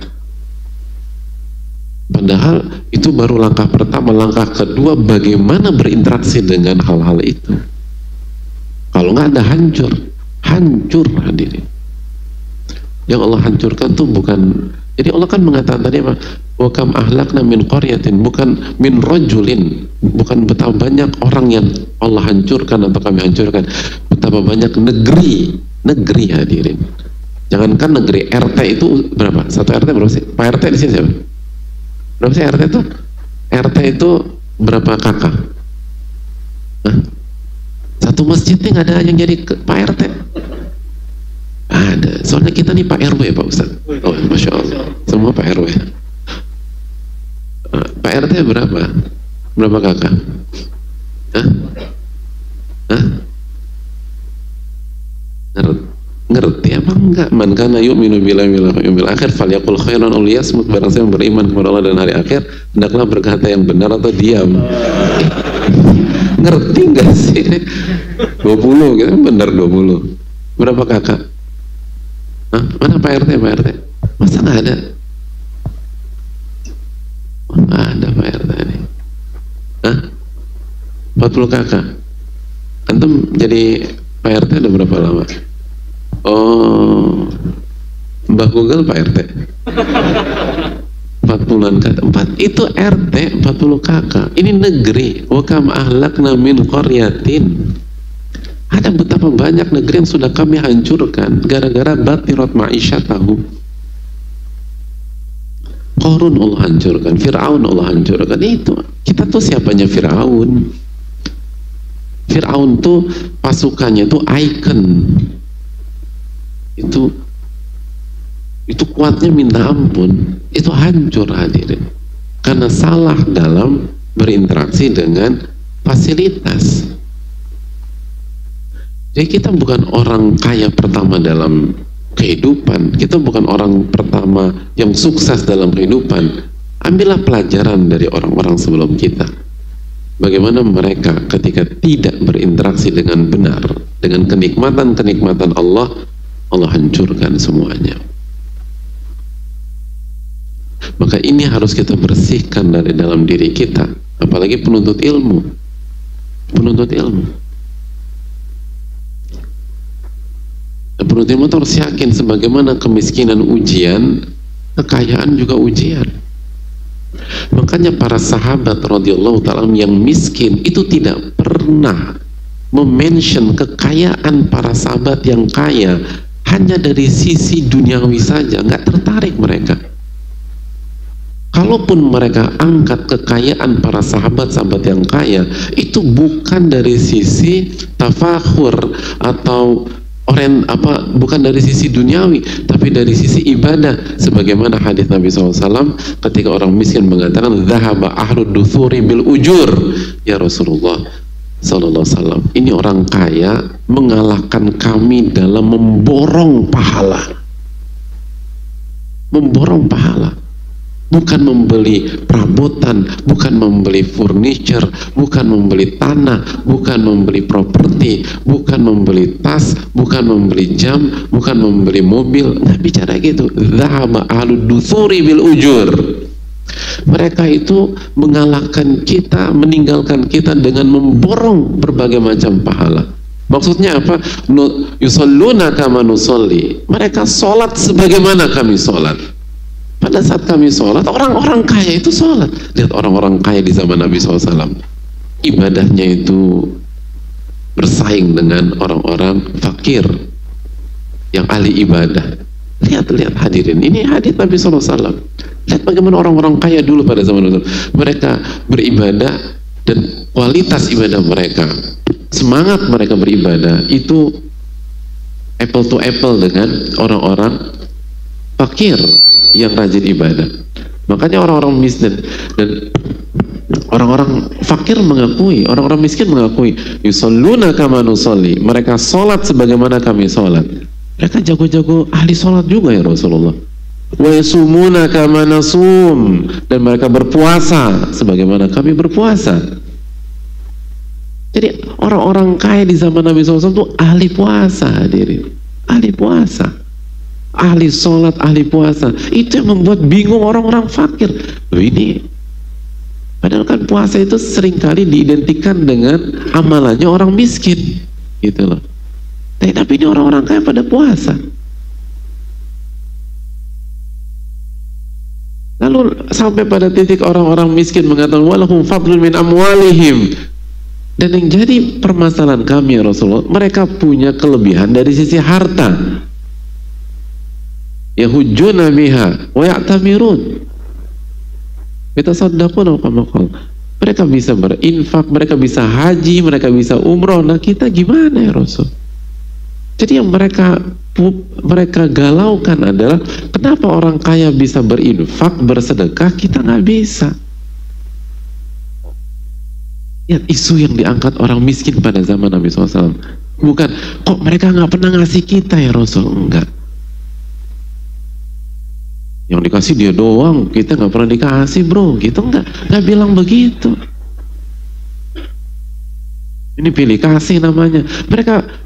Padahal itu baru langkah pertama. Langkah kedua, bagaimana berinteraksi dengan hal-hal itu. Kalau nggak ada, hancur hadirin. Yang Allah hancurkan tuh bukan, jadi Allah kan mengatakan tadi apa? Wa kam ahlakna min qaryatin, bukan min rajulin. bukan betapa banyak orang yang Allah hancurkan atau kami hancurkan, betapa banyak negeri hadirin. Jangankan negeri, RT itu berapa? Satu RT berapa sih? Pak RT di sini siapa? Berapa sih RT itu? RT itu berapa kakak? Hah? Satu masjidnya nggak ada yang jadi Pak RT. Ada, soalnya kita nih Pak RW Pak Ustadz. Oh, Masya Allah, semua Pak RW. Pak RT berapa? Berapa kakak? Hah? Hah? Ngerti apa enggak? Man kana yu'minu billahi wal yawmil akhir falyaqul khairan aw liyasmut. Barang siapa beriman kepada Allah dan hari akhir, hendaklah berkata yang benar atau diam. Ngerti enggak sih? 20 gitu, benar 20. Berapa kakak? Hah? Mana Pak RT? Pak RT? Masa nggak ada? Nggak ada Pak RT nih. Hah? 40 kakak. Antum jadi Pak RT udah berapa lama? Oh, Mbah Google Pak RT 40-an kakak. Itu RT 40 kakak. Ini negeri. Wa kam ahlakna min qaryatin. Ada betapa banyak negeri yang sudah kami hancurkan gara-gara batirat ma'isyatahu. Qarun Allah hancurkan, Fir'aun Allah hancurkan. Itu kita tuh siapanya Fir'aun? Fir'aun tuh pasukannya tuh icon. Itu kuatnya minta ampun. Itu hancur hadirin karena salah dalam berinteraksi dengan fasilitas. Jadi kita bukan orang kaya pertama dalam kehidupan, kita bukan orang pertama yang sukses dalam kehidupan. Ambillah pelajaran dari orang-orang sebelum kita. Bagaimana mereka ketika tidak berinteraksi dengan benar, dengan kenikmatan-kenikmatan Allah, Allah hancurkan semuanya. Maka ini harus kita bersihkan dari dalam diri kita, apalagi penuntut ilmu. Penuntut ilmu itu harus yakin sebagaimana kemiskinan ujian, kekayaan juga ujian. Makanya para sahabat radhiyallahu ta'ala yang miskin itu tidak pernah memention kekayaan para sahabat yang kaya hanya dari sisi duniawi saja, nggak tertarik mereka. Kalaupun mereka angkat kekayaan para sahabat-sahabat yang kaya, itu bukan dari sisi tafakhur atau bukan dari sisi duniawi, tapi dari sisi ibadah. Sebagaimana hadis Nabi SAW ketika orang miskin mengatakan dhahaba ahlud duthuri bil ujur, ya Rasulullah sallallahu alaihi wasallam, ini orang kaya mengalahkan kami dalam memborong pahala. Memborong pahala, bukan membeli perabotan, bukan membeli furniture, bukan membeli tanah, bukan membeli properti, bukan membeli tas, bukan membeli jam, bukan membeli mobil. Nggak bicara gitu. Dhahaba ahlud duthuri bil ujur. Mereka itu mengalahkan kita, meninggalkan kita dengan memborong berbagai macam pahala. Maksudnya apa? Yusalluna kama nusalli. Mereka sholat sebagaimana kami sholat. Pada saat kami sholat, orang-orang kaya itu sholat. Lihat orang-orang kaya di zaman Nabi SAW, ibadahnya itu bersaing dengan orang-orang fakir yang ahli ibadah. Lihat hadirin, ini hadits Nabi SAW. Lihat bagaimana orang-orang kaya dulu pada zaman Nabi SAW. Mereka beribadah dan kualitas ibadah mereka, semangat mereka beribadah itu apple to apple dengan orang-orang fakir yang rajin ibadah. Makanya orang-orang miskin dan orang-orang fakir mengakui, orang-orang miskin mengakui, yusalluna kama nusalli, mereka sholat sebagaimana kami sholat. Mereka jago-jago ahli sholat juga ya Rasulullah. Wa yasumuna kama nasum, dan mereka berpuasa sebagaimana kami berpuasa. Jadi orang-orang kaya di zaman Nabi SAW itu ahli puasa hadirin, ahli puasa, ahli sholat, ahli puasa. Itu yang membuat bingung orang-orang fakir. Loh ini, padahal kan puasa itu seringkali diidentikan dengan amalannya orang miskin, gitu loh. Tapi ini orang-orang kaya pada puasa. Lalu Lalu sampai pada titik orang-orang miskin mengatakan walahum fadlun min amwalihim. Dan yang jadi permasalahan kami ya Rasulullah, mereka punya kelebihan dari sisi harta. Yahujjuna biha wa ya'tamirun. Yatasaddaquna kama qala. Mereka bisa berinfak, mereka bisa haji, mereka bisa umroh. Nah kita gimana ya Rasul? Jadi yang mereka galaukan adalah kenapa orang kaya bisa berinfak, bersedekah, kita nggak bisa. Lihat isu yang diangkat orang miskin pada zaman Nabi SAW. Bukan, kok mereka nggak pernah ngasih kita ya Rasul? Enggak. Yang dikasih dia doang, kita nggak pernah dikasih bro. Gitu nggak bilang begitu. Ini pilih kasih namanya.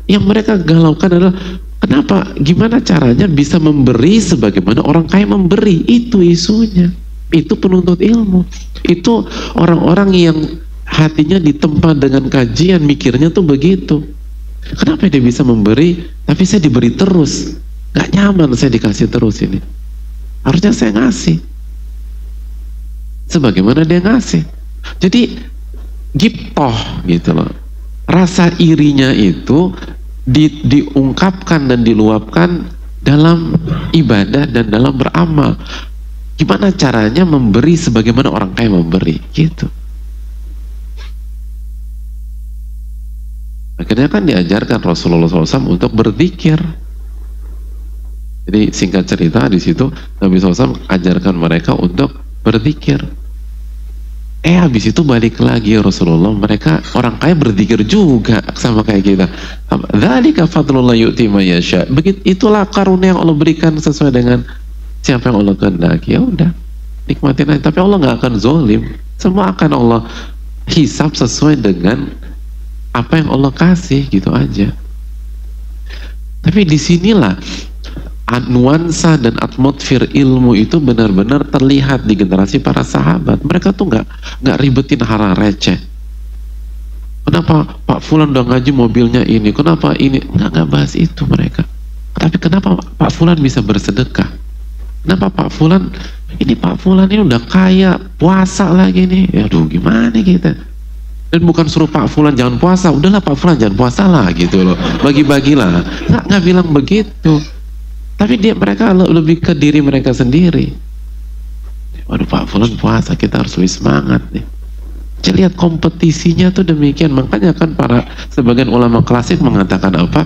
Yang mereka galaukan adalah kenapa, gimana caranya bisa memberi sebagaimana orang kaya memberi. Itu isunya. Itu penuntut ilmu. Itu orang-orang yang hatinya ditempa dengan kajian, mikirnya tuh begitu. Kenapa dia bisa memberi, tapi saya diberi terus? Gak nyaman saya dikasih terus ini. Harusnya saya ngasih. Sebagaimana dia ngasih. Jadi giptoh gitu loh. Rasa irinya itu diungkapkan dan diluapkan dalam ibadah dan dalam beramal. Gimana caranya memberi sebagaimana orang kaya memberi, gitu. Akhirnya kan diajarkan Rasulullah SAW untuk berzikir. Jadi singkat cerita di situ Nabi SAW ajarkan mereka untuk berzikir. Habis itu balik lagi Rasulullah, mereka orang kaya berzikir juga sama kayak kita. Dzalika fadlullah yu'ti man yasha. Itulah karunia yang Allah berikan sesuai dengan siapa yang Allah kehendaki. Ya udah, nikmatin aja. Tapi Allah nggak akan zolim. Semua akan Allah hisab sesuai dengan apa yang Allah kasih, gitu aja. Tapi disinilah nuansa dan atmosfer ilmu itu benar-benar terlihat di generasi para sahabat. Mereka tuh nggak ribetin hal receh. Kenapa Pak Fulan udah ngaji mobilnya ini? Kenapa ini? Nggak bahas itu mereka. Tapi kenapa Pak Fulan bisa bersedekah? Kenapa Pak Fulan ini udah kaya, puasa lagi nih? Aduh gimana kita? Dan bukan suruh Pak Fulan jangan puasa, udahlah Pak Fulan jangan puasa lah gitu loh, bagi-bagilah. Nggak bilang begitu. Tapi mereka lebih ke diri mereka sendiri. Waduh Pak Fulan puasa, kita harus lebih semangat nih. Jadi lihat kompetisinya tuh demikian. Makanya kan sebagian ulama klasik mengatakan apa?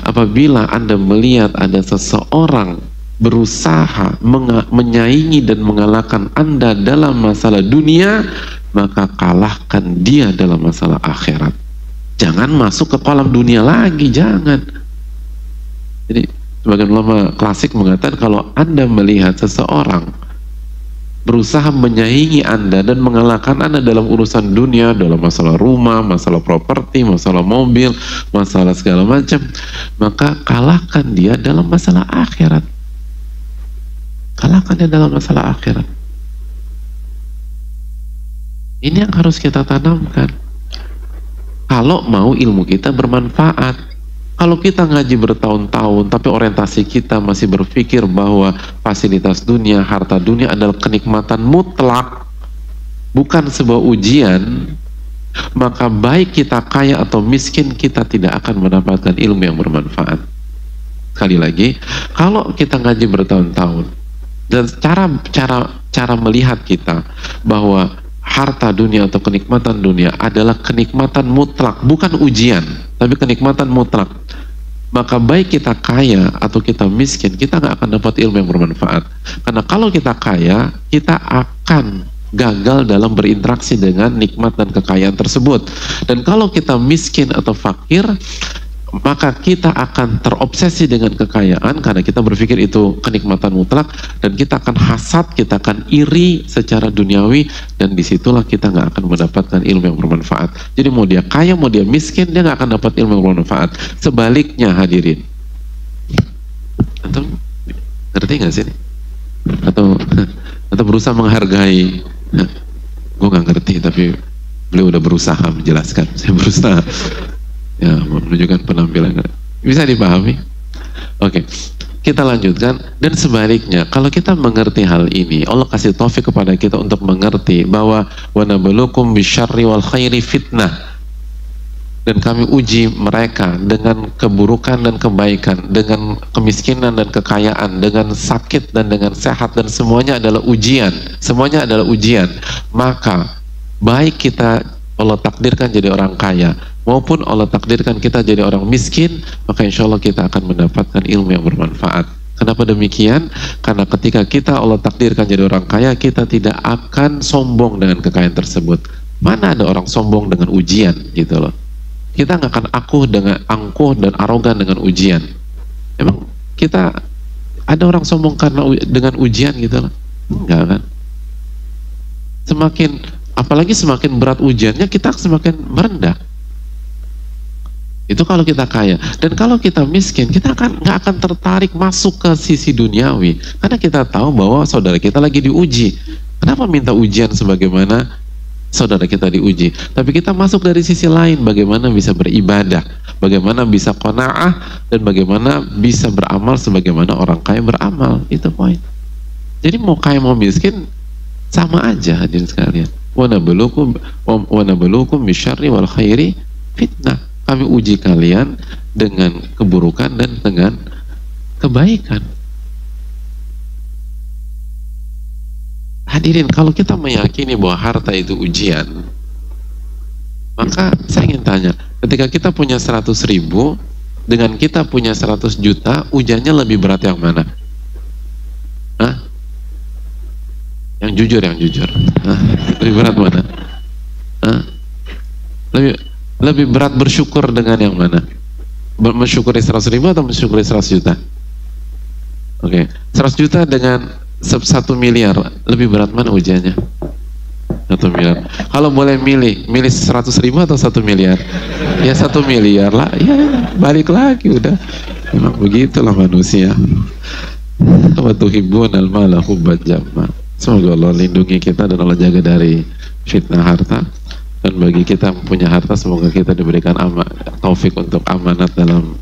Apabila Anda melihat ada seseorang berusaha menyaingi dan mengalahkan Anda dalam masalah dunia, maka kalahkan dia dalam masalah akhirat. Jangan masuk ke kolam dunia lagi, jangan. Jadi sebagian ulama klasik mengatakan kalau Anda melihat seseorang berusaha menyaingi Anda dan mengalahkan Anda dalam urusan dunia, dalam masalah rumah, masalah properti, masalah mobil, masalah segala macam, maka kalahkan dia dalam masalah akhirat. Kalahkan dia dalam masalah akhirat. Ini yang harus kita tanamkan. Kalau mau ilmu kita bermanfaat. Kalau kita ngaji bertahun-tahun tapi orientasi kita masih berpikir bahwa fasilitas dunia, harta dunia adalah kenikmatan mutlak, bukan sebuah ujian, maka baik kita kaya atau miskin, kita tidak akan mendapatkan ilmu yang bermanfaat. Sekali lagi, kalau kita ngaji bertahun-tahun dan cara melihat kita bahwa harta dunia atau kenikmatan dunia adalah kenikmatan mutlak, bukan ujian, tapi kenikmatan mutlak, maka baik kita kaya atau kita miskin, kita nggak akan dapat ilmu yang bermanfaat. Karena kalau kita kaya, kita akan gagal dalam berinteraksi dengan nikmat dan kekayaan tersebut. Dan kalau kita miskin atau fakir, maka kita akan terobsesi dengan kekayaan karena kita berpikir itu kenikmatan mutlak, dan kita akan hasad, kita akan iri secara duniawi, dan disitulah kita nggak akan mendapatkan ilmu yang bermanfaat. Jadi mau dia kaya, mau dia miskin, dia nggak akan dapat ilmu yang bermanfaat. Sebaliknya hadirin, atau ngerti nggak sih? Atau berusaha menghargai? Gue nggak ngerti, tapi beliau udah berusaha menjelaskan. Saya berusaha ya menunjukkan penampilan. Bisa dipahami? Oke. kita lanjutkan. Dan sebaliknya, kalau kita mengerti hal ini, Allah kasih taufik kepada kita untuk mengerti bahwa wa nabluukum bisyarri wal khairi fitnah, dan kami uji mereka dengan keburukan dan kebaikan, dengan kemiskinan dan kekayaan, dengan sakit dan dengan sehat, dan semuanya adalah ujian. Semuanya adalah ujian. Maka baik kita Allah takdirkan jadi orang kaya, maupun Allah takdirkan kita jadi orang miskin, maka insya Allah kita akan mendapatkan ilmu yang bermanfaat. Kenapa demikian? Karena ketika kita Allah takdirkan jadi orang kaya, kita tidak akan sombong dengan kekayaan tersebut. Mana ada orang sombong dengan ujian gitu loh. Kita nggak akan angkuh dan arogan dengan ujian. Emang kita ada orang sombong karena dengan ujian gitu loh? Enggak kan? Apalagi semakin berat ujiannya, kita semakin merendah. Itu kalau kita kaya. Dan kalau kita miskin, kita nggak akan tertarik masuk ke sisi duniawi, karena kita tahu bahwa saudara kita lagi diuji. Kenapa minta ujian sebagaimana saudara kita diuji? Tapi kita masuk dari sisi lain, bagaimana bisa beribadah, bagaimana bisa qanaah, dan bagaimana bisa beramal sebagaimana orang kaya beramal. Itu poin. Jadi mau kaya mau miskin sama aja, hadirin sekalian. Wa nabluukum bisyarri wal khairi fitnah. Kami uji kalian dengan keburukan dan dengan kebaikan. Hadirin, kalau kita meyakini bahwa harta itu ujian, maka saya ingin tanya, ketika kita punya 100.000 dengan kita punya 100 juta, ujiannya lebih berat yang mana? Hah? Yang jujur. Hah? Lebih berat mana? Hah? Lebih berat bersyukur dengan yang mana? Mensyukuri 100.000 atau mensyukuri 100 juta? Oke, 100 juta dengan 1 miliar, lebih berat mana ujiannya? 1 miliar. Kalau boleh milih 100.000 atau 1 miliar? Ya 1 miliar lah. Ya balik lagi udah. Memang begitulah manusia. Wa tuhibbunal mala hubban jamma. Semoga Allah lindungi kita dan Allah jaga dari fitnah harta. Dan bagi kita yang punya harta, semoga kita diberikan taufik untuk amanat dalam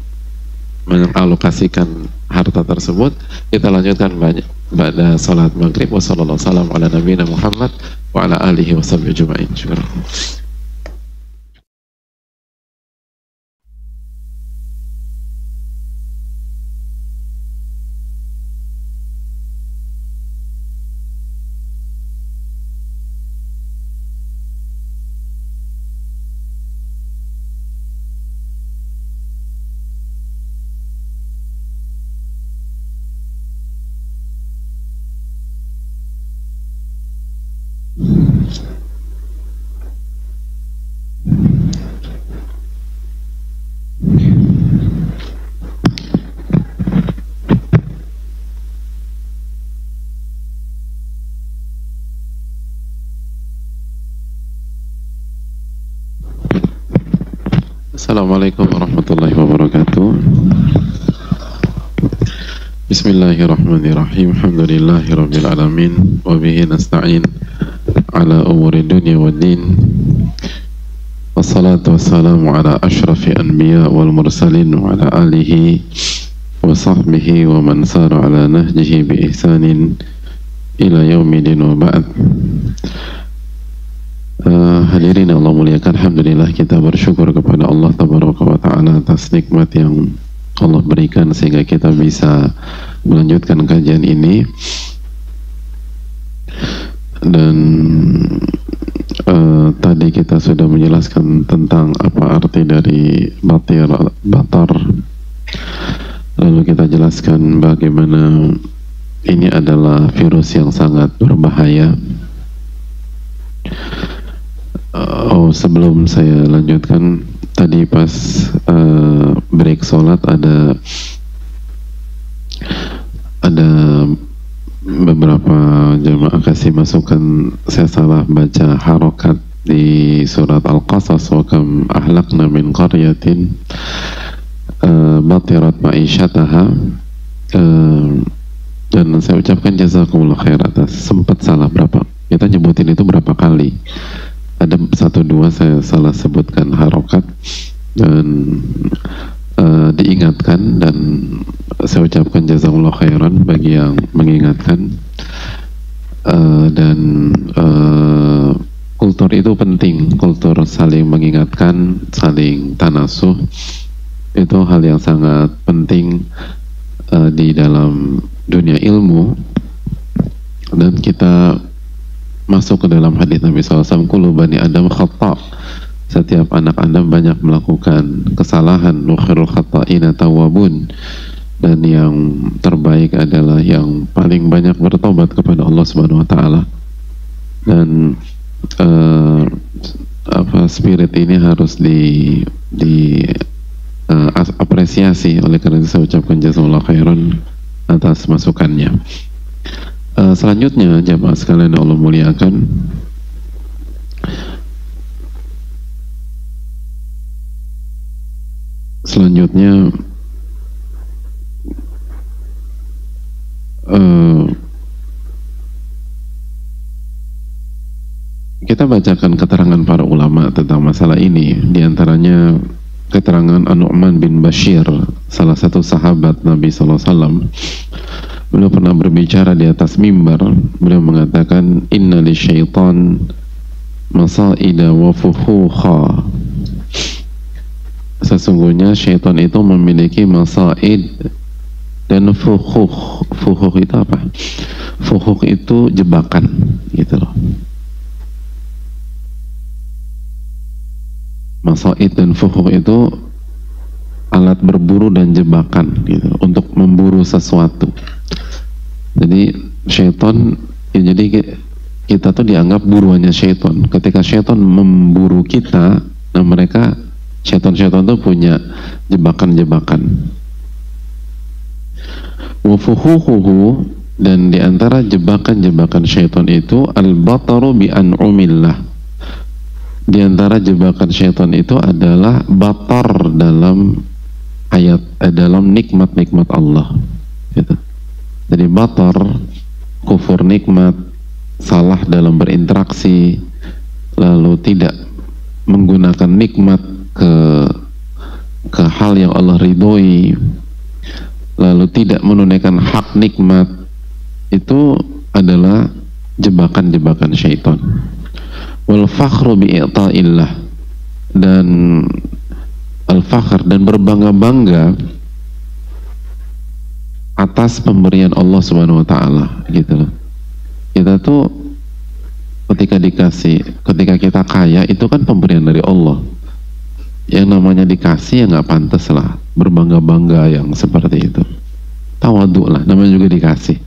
mengalokasikan harta tersebut. Kita lanjutkan pada salat maghrib. Wassalamualaikum warahmatullahi wabarakatuh wa ala alihi wa sahbihi ajma'in. Assalamualaikum warahmatullahi wabarakatuh. Bismillahirrahmanirrahim. Alhamdulillahirabbil alamin wa bihi nasta'in ala umuri dunya waddin. Wassalatu wassalamu ala asyrafil anbiya wal mursalin wa ala alihi wa sahbihi wa man sara ala nahjihi bi ihsanin ila yaumidin wa ba'd. Hadirin Allah muliakan, alhamdulillah kita bersyukur kepada Allah tabaraka wa ta'ala atas nikmat yang Allah berikan sehingga kita bisa melanjutkan kajian ini. Dan tadi kita sudah menjelaskan tentang apa arti dari batar, lalu kita jelaskan bagaimana ini adalah virus yang sangat berbahaya. Sebelum saya lanjutkan, tadi pas break sholat ada beberapa jemaah kasih masukan, saya salah baca harokat di surat Al-Qasas, wa kam ahlakna min qaryatin batirat ma'isyataha, dan saya ucapkan jazakumullah khair atas, sempat salah berapa, kita nyebutin itu berapa kali, ada 1-2 saya salah sebutkan harokat, dan diingatkan, dan saya ucapkan jazakallahu khairan bagi yang mengingatkan. Dan kultur itu penting, kultur saling mengingatkan, saling tanasuh, itu hal yang sangat penting di dalam dunia ilmu. Dan kita masuk ke dalam hadis Nabi SAW, kullu bani Adam khata', setiap anak Adam banyak melakukan kesalahan, wa khairul khata'ina tawwabun, dan yang terbaik adalah yang paling banyak bertobat kepada Allah Subhanahu wa taala. Dan spirit ini harus apresiasi. Oleh karena itu saya ucapkan jazakallahu khairan atas masukannya. Selanjutnya jamaah sekalian Allah muliakan, selanjutnya kita bacakan keterangan para ulama tentang masalah ini. Di antaranya keterangan An-Nu'man bin Bashir, salah satu sahabat Nabi SAW. Beliau pernah berbicara di atas mimbar. Beliau mengatakan, inna li syaitan masaida wa fuhuha. Sesungguhnya syaitan itu memiliki masaid dan fuhuh. Fuhuh itu apa? Fuhuh itu jebakan, gitu loh. Masaid dan fuhuh itu alat berburu dan jebakan, gitu, untuk memburu sesuatu. Jadi syaitan, ya, jadi kita tuh dianggap buruannya syaitan. Ketika syaitan memburu kita, nah mereka syaitan-syaitan tuh punya jebakan-jebakan. Wafuhuhuhu, dan diantara jebakan-jebakan syaitan itu al-bataru bi an'umillah. Diantara jebakan syaitan itu adalah batar dalam ayat, dalam nikmat-nikmat Allah, gitu. Jadi batar, kufur nikmat, salah dalam berinteraksi, lalu tidak menggunakan nikmat ke hal yang Allah ridhoi, lalu tidak menunaikan hak nikmat, itu adalah jebakan-jebakan syaitan. Wal fakhru bi i'ta'illah, dan al-fakhr, dan berbangga-bangga atas pemberian Allah Subhanahu wa taala, gitu loh. Kita tuh ketika kita kaya, itu kan pemberian dari Allah. Yang namanya dikasih ya nggak pantas lah berbangga-bangga yang seperti itu. Tawadhu lah, namanya juga dikasih,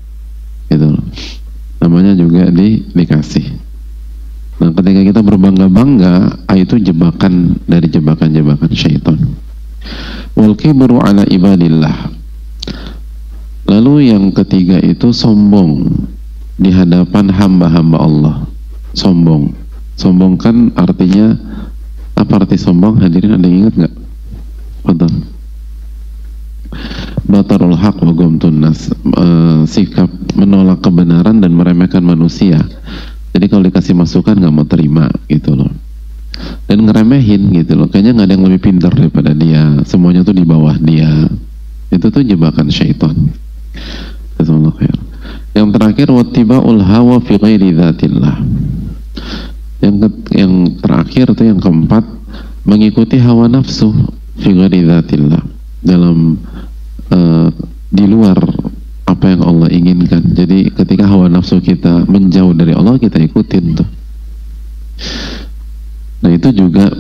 gitu loh. Namanya juga dikasih. Nah, ketika kita berbangga-bangga, itu jebakan dari jebakan-jebakan syaitan. Wal kibru ala ibadillah. Lalu yang ketiga itu sombong di hadapan hamba-hamba Allah. Sombong. Sombong kan artinya apa arti sombong? Hadirin ada yang ingat nggak? Betul. Batarul haq wa ghamtun nas, sikap menolak kebenaran dan meremehkan manusia. Jadi kalau dikasih masukan nggak mau terima, gitu loh. Dan ngeremehin, gitu loh. Kayaknya nggak ada yang lebih pintar daripada dia. Semuanya tuh di bawah dia. Itu tuh jebakan syaitan. Yang terakhir, wattiba'ul hawa fi ghairi dzatillah. Yang terakhir itu yang keempat, mengikuti hawa nafsu fi ghairi dzatillah, dalam di luar apa yang Allah inginkan. Jadi ketika hawa nafsu kita menjauh dari Allah, kita ikutin tuh. Nah, itu juga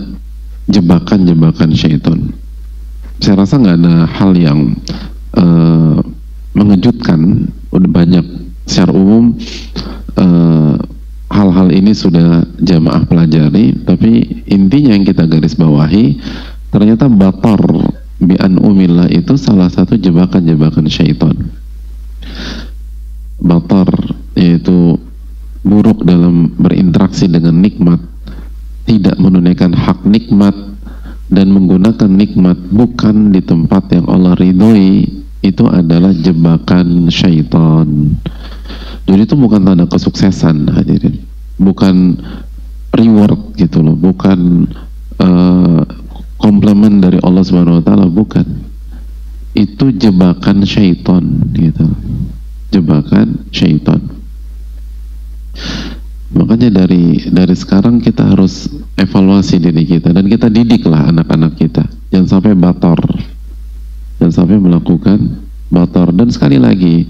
jebakan-jebakan syaitan. Saya rasa nggak ada hal yang mengejutkan. Udah banyak secara umum hal-hal ini sudah jamaah pelajari, tapi intinya yang kita garis bawahi, ternyata batar bi an'umillah itu salah satu jebakan-jebakan syaitan. Batar yaitu buruk dalam berinteraksi dengan nikmat, tidak menunaikan hak nikmat, dan menggunakan nikmat bukan di tempat yang Allah ridhoi, itu adalah jebakan syaitan. Jadi itu bukan tanda kesuksesan, hadirin, bukan reward, gitu loh, bukan komplimen dari Allah Subhanahu wa taala, bukan. itu jebakan syaitan gitu, jebakan syaitan. Makanya dari sekarang kita harus evaluasi diri kita, dan kita didiklah anak-anak kita, jangan sampai bator, jangan sampai melakukan bator. Dan sekali lagi,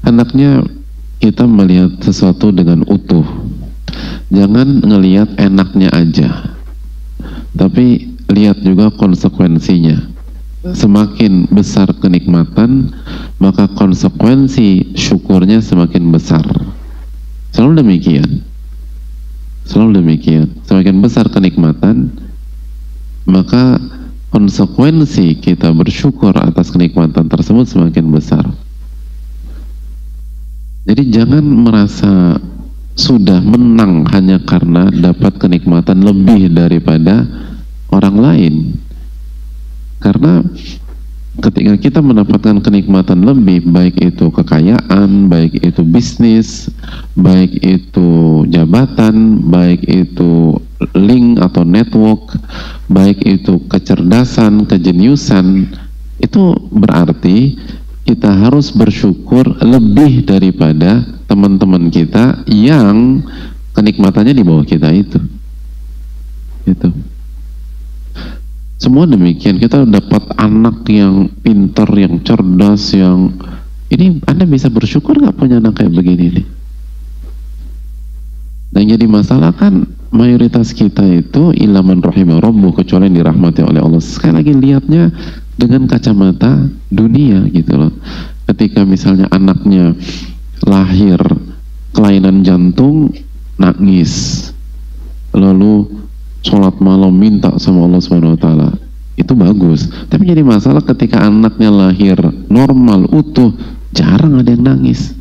anaknya kita melihat sesuatu dengan utuh, jangan ngelihat enaknya aja, tapi lihat juga konsekuensinya. Semakin besar kenikmatan, maka konsekuensi syukurnya semakin besar. Selalu demikian. Selalu demikian. Semakin besar kenikmatan, maka konsekuensi kita bersyukur atas kenikmatan tersebut semakin besar. Jadi jangan merasa sudah menang hanya karena dapat kenikmatan lebih daripada orang lain. Karena ketika kita mendapatkan kenikmatan lebih, baik itu kekayaan, baik itu bisnis, baik itu jabatan, baik itu link atau network, baik itu kecerdasan, kejeniusan, itu berarti kita harus bersyukur lebih daripada teman-teman kita yang kenikmatannya di bawah kita itu. Semua demikian. Kita dapat anak yang pintar, yang cerdas, yang ini Anda bisa bersyukur nggak punya anak kayak begini nih? Dan jadi masalah kan mayoritas kita itu ilaman rahimah rabbuh, kecuali yang dirahmati oleh Allah. Sekali lagi lihatnya dengan kacamata dunia gitu loh. Ketika misalnya anaknya lahir kelainan jantung, nangis, lalu sholat malam minta sama Allah Subhanahu wa Ta'ala, itu bagus. Tapi jadi masalah ketika anaknya lahir normal, utuh, jarang ada yang nangis.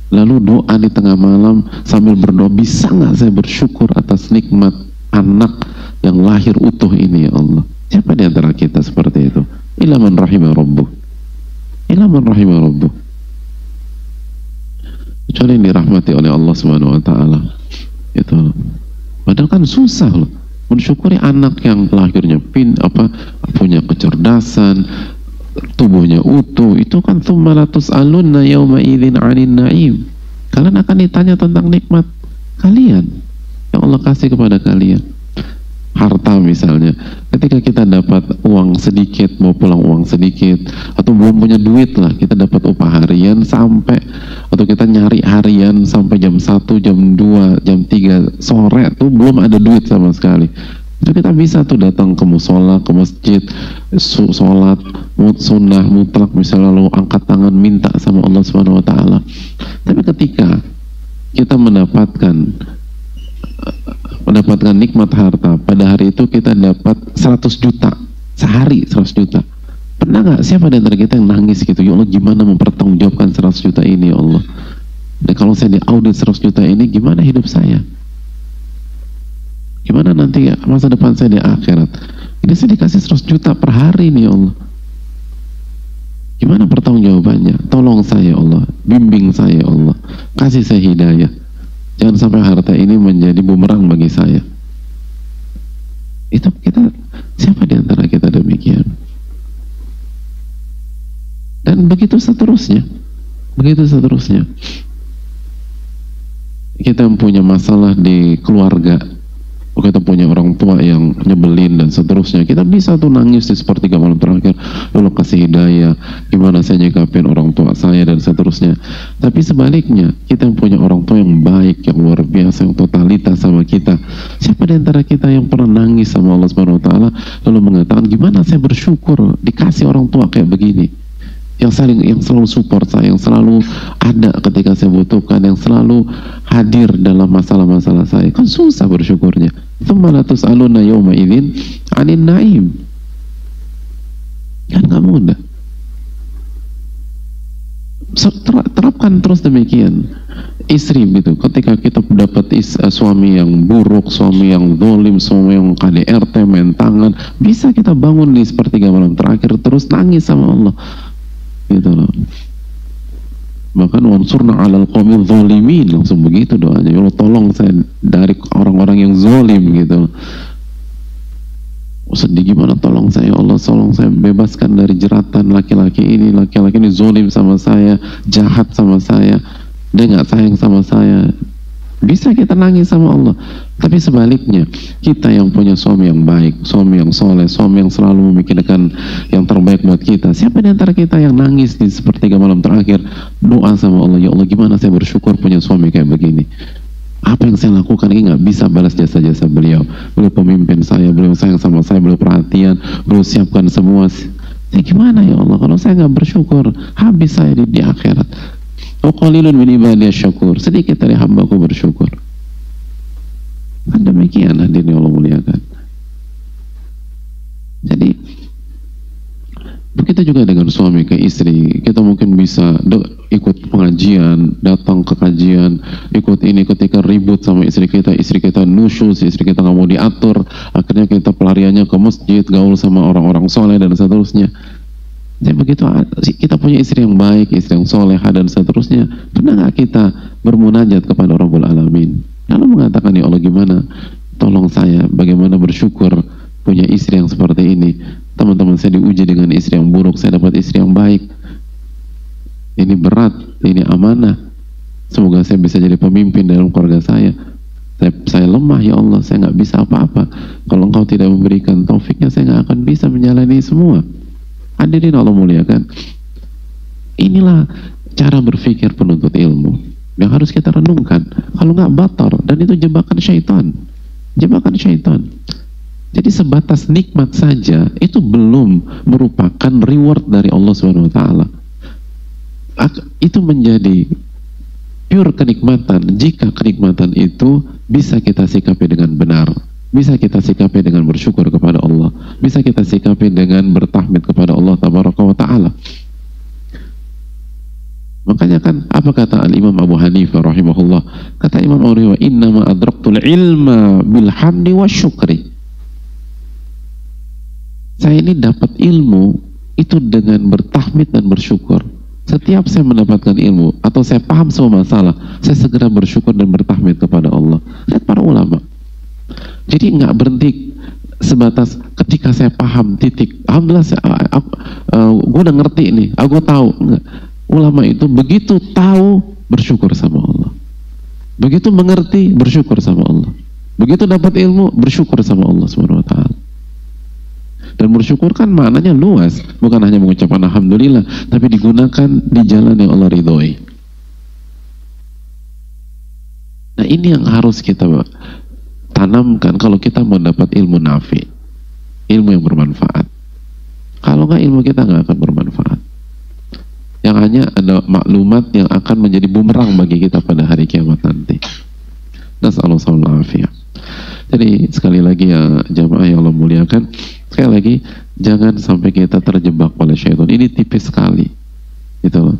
Lalu doa di tengah malam sambil berdoa, bisa nggak saya bersyukur atas nikmat anak yang lahir utuh ini ya Allah? Siapa di antara kita seperti itu? Ilaman rahimah rabbuh. Ilaman rahimah rabbuh. Kecuali yang dirahmati oleh Allah Subhanahu wa Ta'ala. Itu. Padahal kan susah loh mensyukuri anak yang lahirnya punya kecerdasan, tubuhnya utuh. Itu kan tsumalatus alunna yauma idzin 'anin na'im. Kalian akan ditanya tentang nikmat kalian yang Allah kasih kepada kalian. Harta misalnya, ketika kita dapat uang sedikit, mau pulang uang sedikit, atau belum punya duit lah, kita dapat upah harian sampai, atau kita nyari harian sampai jam 1, jam 2, jam 3 sore tuh belum ada duit sama sekali. Itu kita bisa tuh datang ke musola, ke masjid, sholat sunnah mutlak misalnya, lalu angkat tangan minta sama Allah Subhanahu wa Ta'ala. Tapi ketika kita mendapatkan nikmat harta, pada hari itu kita dapat 100 juta sehari, 100 juta. Pernah nggak siapa di antara kita yang nangis gitu, ya Allah gimana mempertanggungjawabkan 100 juta ini ya Allah, dan kalau saya diaudit 100 juta ini gimana hidup saya, gimana nanti masa depan saya di akhirat, ini saya dikasih 100 juta per hari nih ya Allah, gimana pertanggungjawabannya? Tolong saya ya Allah, bimbing saya ya Allah, kasih saya hidayah, jangan sampai harta ini menjadi bumerang bagi saya. Itu kita, siapa di antara kita demikian? Dan begitu seterusnya, begitu seterusnya. Kita punya masalah di keluarga, kita punya orang tua yang nyebelin dan seterusnya, kita bisa tuh nangis di sepertiga malam terakhir, lalu kasih hidayah, gimana saya nyikapin orang tua saya dan seterusnya. Tapi sebaliknya, kita yang punya orang tua yang baik, yang luar biasa, yang totalitas sama kita, siapa di antara kita yang pernah nangis sama Allah Subhanahu wa Ta'ala lalu mengatakan gimana saya bersyukur dikasih orang tua kayak begini, yang selalu support saya, yang selalu ada ketika saya butuhkan, yang selalu hadir dalam masalah-masalah saya. Kan susah bersyukurnya. Tsumalatus aluna yauma idzin 'anin na'im. Kan nggak mudah. Terapkan terus demikian. Istri gitu, ketika kita dapat suami yang buruk, suami yang zalim, suami yang KDRT, main tangan, bisa kita bangun di sepertiga malam terakhir terus nangis sama Allah gitu loh. Bahkan wansurna 'alal qaumil zalimin, langsung begitu doanya, ya Allah tolong saya dari orang-orang yang zalim gitu. sedih gimana, tolong saya Allah, tolong saya bebaskan dari jeratan laki-laki ini zolim sama saya, jahat sama saya, dia nggak sayang sama saya. Bisa kita nangis sama Allah. Tapi sebaliknya, kita yang punya suami yang baik, suami yang soleh, suami yang selalu memikirkan yang terbaik buat kita, siapa di antara kita yang nangis di sepertiga malam terakhir doa sama Allah, ya Allah gimana saya bersyukur punya suami kayak begini, apa yang saya lakukan ini nggak bisa balas jasa-jasa beliau pemimpin saya, beliau sayang sama saya, beliau perhatian, beliau siapkan semua. Gimana ya Allah kalau saya nggak bersyukur, habis saya di akhirat. Qalilun min ibadiyasy syakur, sedikit dari hambaku bersyukur. Kan demikian hadirin Allah muliakan. Jadi begitu juga dengan suami ke istri, kita mungkin bisa ikut pengajian, datang ke kajian, ikut ini, ketika ribut sama istri kita nusyus, istri kita nggak mau diatur, akhirnya kita pelariannya ke masjid, gaul sama orang-orang soleh dan seterusnya. Jadi begitu kita punya istri yang baik, istri yang soleha dan seterusnya, pernah nggak kita bermunajat kepada Rabbul Alamin lalu mengatakan, ya Allah gimana, tolong saya bagaimana bersyukur punya istri yang seperti ini. Teman-teman saya diuji dengan istri yang buruk, saya dapat istri yang baik, ini berat, ini amanah, semoga saya bisa jadi pemimpin dalam keluarga saya. Saya lemah ya Allah, saya nggak bisa apa-apa, kalau Engkau tidak memberikan taufiknya saya nggak akan bisa menjalani semua. Hadirin Allah muliakan, inilah cara berpikir penuntut ilmu yang harus kita renungkan. Kalau nggak batal, dan itu jebakan syaitan, Jadi sebatas nikmat saja itu belum merupakan reward dari Allah Subhanahu Wa Taala. Itu menjadi pure kenikmatan jika kenikmatan itu bisa kita sikapi dengan benar, bisa kita sikapi dengan bersyukur kepada Allah, bisa kita sikapi dengan bertahmid kepada Allah Tabaraka wa Ta'ala. Makanya kan apa kata Al-Imam Abu Hanifah rahimahullah, kata Imam Abu Hanifah, innama adraktul ilma bilhamdi wa syukri, saya ini dapat ilmu itu dengan bertahmid dan bersyukur. Setiap saya mendapatkan ilmu atau saya paham semua masalah, saya segera bersyukur dan bertahmid kepada Allah. Lihat para ulama, jadi nggak berhenti sebatas ketika saya paham titik, alhamdulillah gue udah ngerti nih, aku tahu. Enggak. Ulama itu begitu tahu bersyukur sama Allah, begitu mengerti bersyukur sama Allah, begitu dapat ilmu bersyukur sama Allah Subhanahu Wa Taala. Dan bersyukur kan maknanya luas, bukan hanya mengucapkan alhamdulillah, tapi digunakan di jalan yang Allah ridhoi. Nah ini yang harus kita tanamkan kalau kita mau dapat ilmu nafi, ilmu yang bermanfaat. Kalau nggak, ilmu kita nggak akan bermanfaat, yang hanya ada maklumat yang akan menjadi bumerang bagi kita pada hari kiamat nanti. Nasallallahu alaihi. Jadi sekali lagi ya jamaah yang Allah muliakan, sekali lagi jangan sampai kita terjebak oleh syaitan. Ini tipis sekali gitu loh,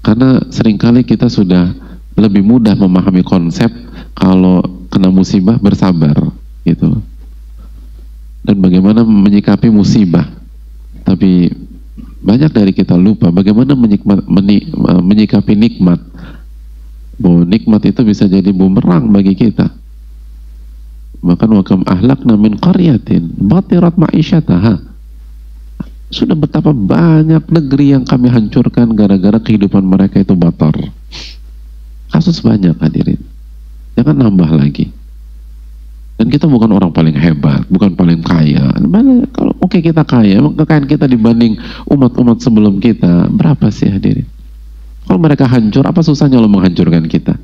karena seringkali kita sudah lebih mudah memahami konsep kalau kena musibah bersabar gitu, dan bagaimana menyikapi musibah. Tapi banyak dari kita lupa bagaimana menyikapi nikmat, bahwa nikmat itu bisa jadi bumerang bagi kita. Bahkan wakam ahlakna min qaryatin batirat ma'isyataha, sudah betapa banyak negeri yang kami hancurkan gara-gara kehidupan mereka itu batar. Kasus banyak hadirin, jangan nambah lagi. Dan kita bukan orang paling hebat, bukan paling kaya. Mana kalau oke kita kaya, emang kekayaan kita dibanding umat-umat sebelum kita berapa sih hadirin? Kalau mereka hancur, apa susahnya Allah menghancurkan kita?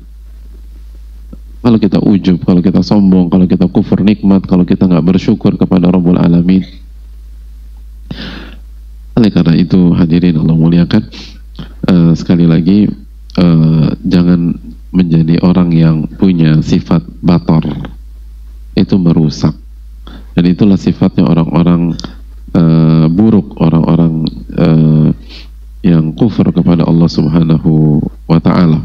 Kalau kita ujub, kalau kita sombong, kalau kita kufur nikmat, kalau kita nggak bersyukur kepada Rabbul Alamin. Oleh karena itu hadirin Allah muliakan, sekali lagi jangan menjadi orang yang punya sifat bator, itu merusak. Dan itulah sifatnya orang-orang buruk, orang-orang yang kufur kepada Allah Subhanahu wa Ta'ala.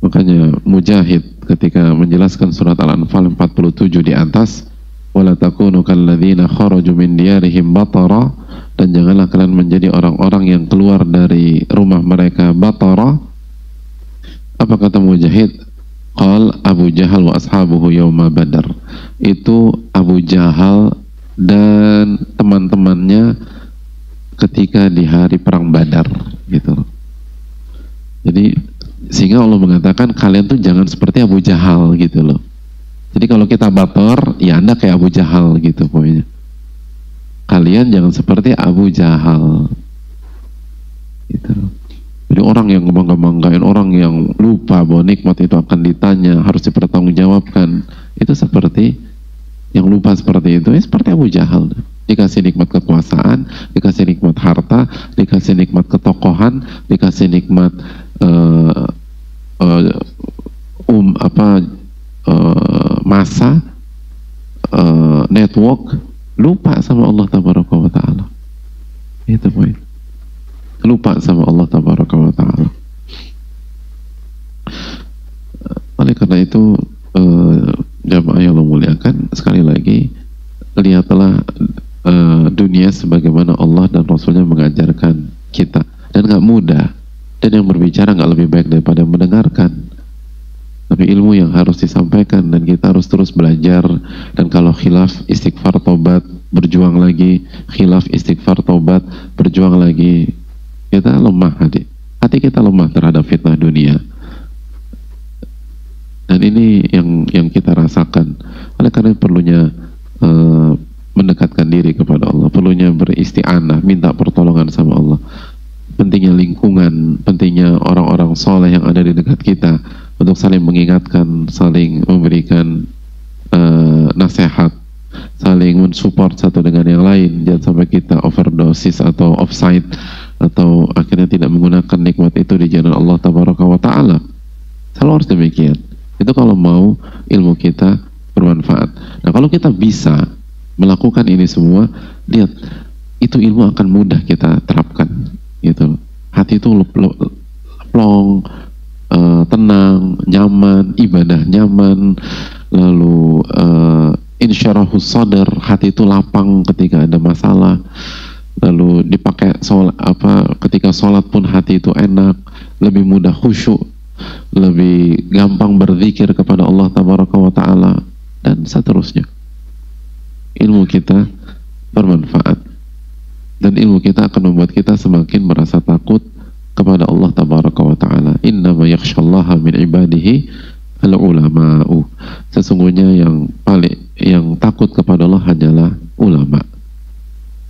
Makanya Mujahid ketika menjelaskan surat Al-Anfal 47 di atas, wala takunu kalladzina kharaju min diyarihim batara, dan janganlah kalian menjadi orang-orang yang keluar dari rumah mereka batara. Apa kata Mujahid? Qal Abu Jahal wa ashabuhu yawma Badar, itu Abu Jahal dan teman-temannya ketika di hari perang Badar gitu loh. Jadi sehingga Allah mengatakan kalian tuh jangan seperti Abu Jahal gitu loh. Jadi kalau kita bator, ya Anda kayak Abu Jahal gitu pokoknya. Kalian jangan seperti Abu Jahal gitu. Jadi orang yang bangga-banggain, orang yang lupa bahwa nikmat itu akan ditanya, harus dipertanggungjawabkan, itu seperti yang lupa seperti itu, seperti Abu Jahal. Dikasih nikmat kekuasaan, dikasih nikmat harta, dikasih nikmat ketokohan, dikasih nikmat masa, network, lupa sama Allah Tabaraka wa Ta'ala. Itu poin. Lupa sama Allah Tabaraka wa Ta'ala. Oleh karena itu jamaah yang Allah muliakan, sekali lagi lihatlah dunia sebagaimana Allah dan Rasulnya mengajarkan kita, dan gak mudah, dan yang berbicara gak lebih baik daripada mendengarkan, tapi ilmu yang harus disampaikan, dan kita harus terus belajar. Dan kalau khilaf, istighfar, tobat, berjuang lagi, khilaf, istighfar, tobat, berjuang lagi. Kita lemah hati kita lemah terhadap fitnah dunia, dan ini yang kita rasakan. Oleh karena perlunya mendekatkan diri kepada Allah, perlunya beristi'anah, minta pertolongan sama Allah, pentingnya lingkungan, pentingnya orang-orang soleh yang ada di dekat kita untuk saling mengingatkan, saling memberikan nasihat, saling mensupport satu dengan yang lain. Jangan sampai kita overdosis atau offside, atau akhirnya tidak menggunakan nikmat itu di jalan Allah Tabaraka wa Ta'ala. Selalu harus demikian. Itu kalau mau ilmu kita bermanfaat. Nah, kalau kita bisa melakukan ini semua, lihat, itu ilmu akan mudah kita terapkan gitu. Hati itu plong, tenang, nyaman, ibadah nyaman, lalu insyarahus sadar, hati itu lapang ketika ada masalah, lalu dipakai ketika sholat pun hati itu enak, lebih mudah khusyuk, lebih gampang berzikir kepada Allah Tabaraka wa Ta'ala, dan seterusnya. Ilmu kita bermanfaat, dan ilmu kita akan membuat kita semakin merasa takut kepada Allah Tabaraka wa Ta'ala. Innama yakhshallaha min ibadihi al-ulama'u. Sesungguhnya yang takut kepada Allah hanyalah ulama.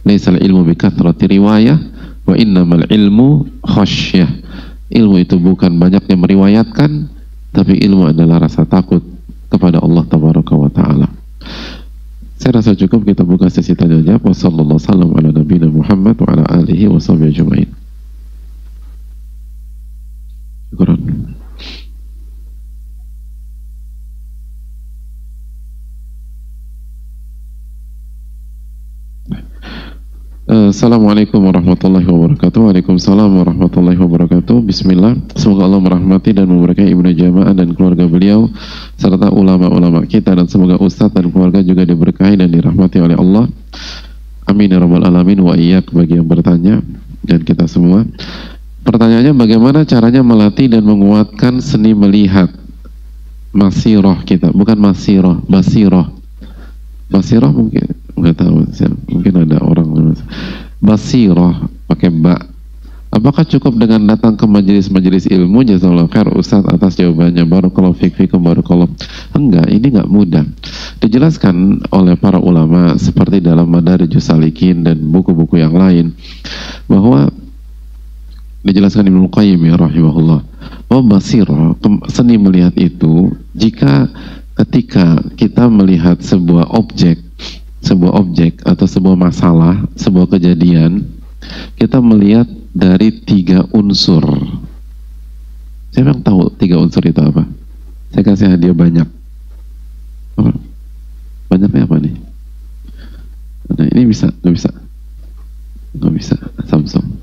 Laisal ilmu bikathrati riwayah wa innamal ilmu khasyah. Ilmu itu bukan banyaknya meriwayatkan, tapi ilmu adalah rasa takut kepada Allah Tabaraka wa Ta'ala. Saya rasa cukup, kita buka sesi tanya jawab. Wassallallahu sallam ala nabiyina Muhammad wa ala alihi wa sahbihi ajma'in. Syukran. Assalamualaikum warahmatullahi wabarakatuh. Waalaikumsalam warahmatullahi wabarakatuh. Bismillah. Semoga Allah merahmati dan memberkahi Ibnu Jamaah dan keluarga beliau, serta ulama-ulama kita, dan semoga Ustadz dan keluarga juga diberkahi dan dirahmati oleh Allah. Amin ya rabbal alamin wa iyyak, bagi yang bertanya dan kita semua. Pertanyaannya, bagaimana caranya melatih dan menguatkan seni melihat masiroh kita? Bukan masiroh, basiroh. Basiroh mungkin nggak tahu, mungkin ada orang basiroh pakai ba. Apakah cukup dengan datang ke majelis-majelis ilmu? Jazakallahu khair Ustaz atas jawabannya. Barakallahu fikum, barakallahu. Enggak, ini enggak mudah. Dijelaskan oleh para ulama seperti dalam Madarijus Salikin dan buku-buku yang lain, bahwa dijelaskan Ibnu Qayyim ya rahimahullah, bahwa basirah, seni melihat itu, jika ketika kita melihat sebuah objek atau sebuah masalah, sebuah kejadian, kita melihat dari 3 unsur. Saya memang tahu 3 unsur itu apa. Saya kasih hadiah banyak. Apa? Banyaknya apa nih? Nah, ini bisa, nggak bisa. Samsung.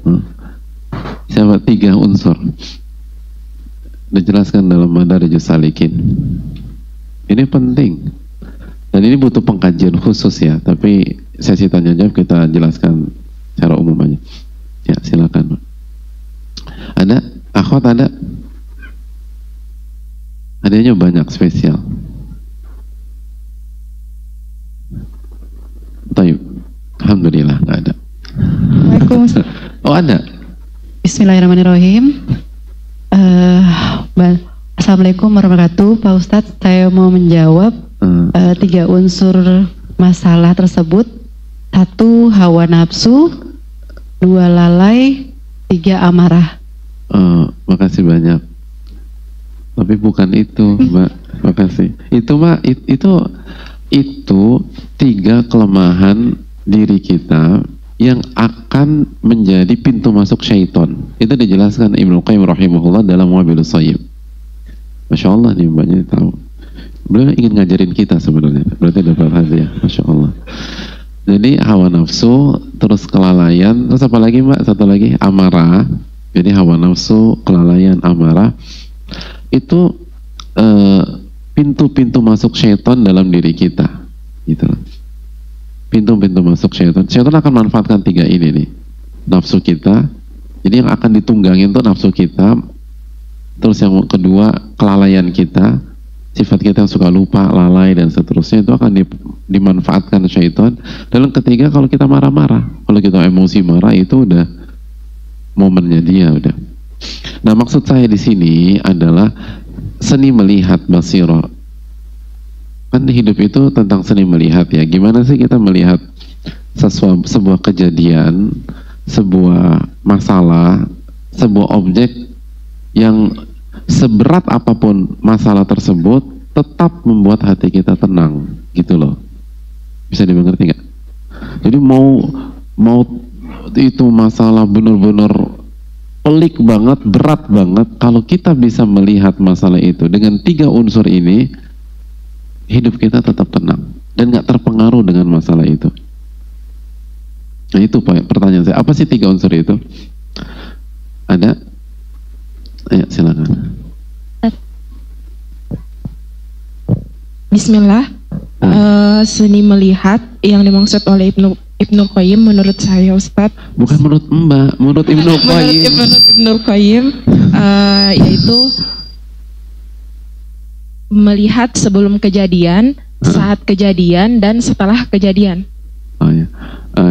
Siapa 3 unsur? Dijelaskan dalam Madarijus Salikin. Ini penting, dan ini butuh pengkajian khusus ya, tapi sesi tanya jawab kita jelaskan secara umum aja. Ya, silakan. Ada? Akhwat ada? Hadiahnya banyak, spesial. Alhamdulillah nggak ada. Waalaikumsalam. Oh ada. Bismillahirrahmanirrahim. Assalamualaikum warahmatullahi wabarakatuh. Pak Ustadz, saya mau menjawab 3 unsur masalah tersebut. 1, hawa nafsu. 2, lalai. 3, amarah. Makasih banyak. Tapi bukan itu, Mbak. Makasih. Itu, Mbak, itu 3 kelemahan diri kita yang akan menjadi pintu masuk syaitan. Itu dijelaskan Ibnu Qayyim rahimahullah dalam Wabilus Shayyib. Masya Allah nih Mbaknya tahu. Beliau ingin ngajarin kita sebenarnya. Berarti dapat hadiah. Masya Allah. Jadi hawa nafsu, terus kelalaian, terus apa lagi Mbak? Satu lagi amarah. Jadi hawa nafsu, kelalaian, amarah itu pintu-pintu masuk syaitan dalam diri kita, gitu. Pintu-pintu masuk syaitan. Syaitan akan manfaatkan 3 ini nih. Nafsu kita. Jadi yang akan ditunggangin tuh nafsu kita. Terus yang kedua kelalaian kita. Sifat kita yang suka lupa, lalai dan seterusnya itu akan dimanfaatkan syaitan. Dan yang ketiga kalau kita marah-marah. Kalau kita emosi marah itu udah momennya dia udah. Nah maksud saya di sini adalah seni melihat basirah. Kan hidup itu tentang seni melihat ya. Gimana sih kita melihat sebuah kejadian, sebuah masalah, sebuah objek yang seberat apapun masalah tersebut tetap membuat hati kita tenang, gitu loh. Bisa dimengerti nggak? Jadi mau itu masalah benar-benar pelik banget, berat banget, kalau kita bisa melihat masalah itu dengan 3 unsur ini, hidup kita tetap tenang dan nggak terpengaruh dengan masalah itu. Nah itu pertanyaan saya, apa sih 3 unsur itu? Ada? Ayo silakan. Bismillah. Seni melihat yang dimaksud oleh Ibnu Qayyim menurut saya Ustadz. Bukan menurut Mbak, menurut Ibnu Qayyim. Menurut Ibnu Qayyim yaitu melihat sebelum kejadian, saat kejadian, dan setelah kejadian. Oh ya,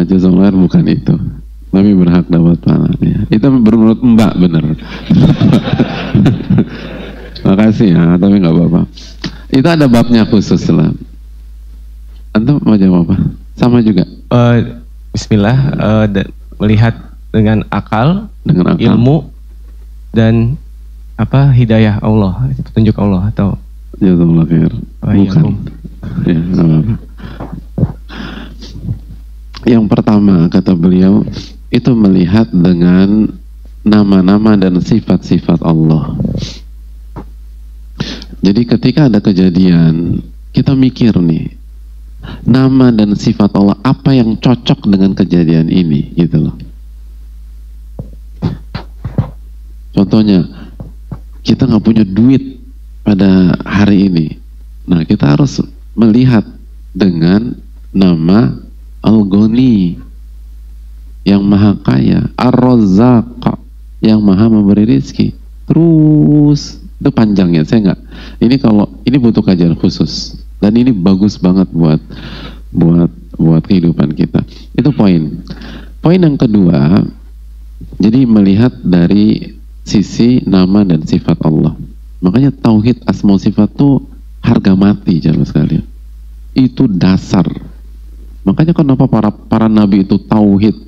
jazakallah bukan itu. Tapi berhak dapat pahala. Ya. Itu menurut Mbak bener. Makasih ya, tapi nggak apa-apa. Itu ada babnya khusus lah. Antum mau jawab apa? Sama juga. Bismillah, melihat dengan akal, ilmu, dan hidayah Allah, petunjuk Allah atau jazakallah khair. Bukan. Ya, nggak apa-apa. Yang pertama kata beliau itu melihat dengan nama-nama dan sifat-sifat Allah. Jadi ketika ada kejadian, kita mikir nih, nama dan sifat Allah apa yang cocok dengan kejadian ini, gitu loh. Contohnya, kita nggak punya duit pada hari ini. Nah, kita harus melihat dengan nama Al-Ghani, yang maha kaya, Ar-Razzaq, yang maha memberi rizki. Terus itu panjangnya, saya nggak. Ini butuh kajian khusus dan ini bagus banget buat kehidupan kita. Itu poin. Poin yang kedua, jadi melihat dari sisi nama dan sifat Allah. Makanya tauhid asma sifat itu harga mati jamaah sekalian. Itu dasar. Makanya kenapa para nabi itu tauhid,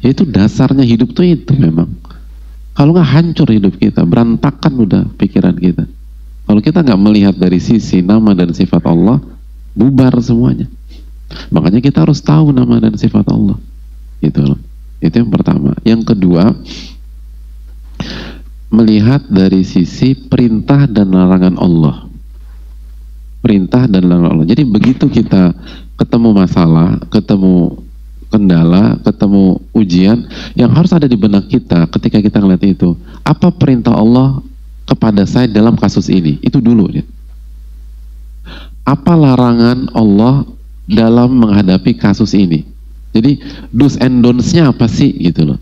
ya itu dasarnya hidup tuh itu memang. Kalau nggak hancur hidup kita, berantakan udah pikiran kita. Kalau kita nggak melihat dari sisi nama dan sifat Allah, bubar semuanya. Makanya kita harus tahu nama dan sifat Allah. Gitu loh. Itu yang pertama. Yang kedua, melihat dari sisi perintah dan larangan Allah. Perintah dan larangan Allah. Jadi begitu kita ketemu masalah, ketemu kendala, ketemu ujian, yang harus ada di benak kita ketika kita ngeliat itu, apa perintah Allah kepada saya dalam kasus ini? Itu dulu ya. Apa larangan Allah dalam menghadapi kasus ini? Jadi do's and don'ts-nya apa sih gitu loh.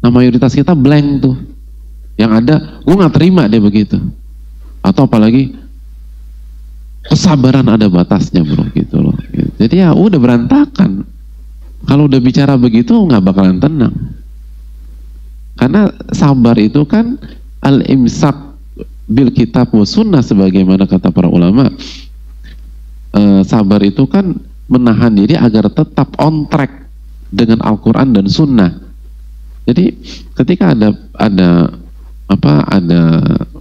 Nah mayoritas kita blank tuh. Yang ada, gue gak terima dia begitu. Atau apalagi kesabaran ada batasnya bro gitu loh. Jadi ya udah berantakan. Kalau udah bicara begitu nggak bakalan tenang. Karena sabar itu kan al-imsak bil kitab wa sunnah, sebagaimana kata para ulama. Sabar itu kan menahan diri agar tetap on track dengan Al-Quran dan Sunnah. Jadi ketika ada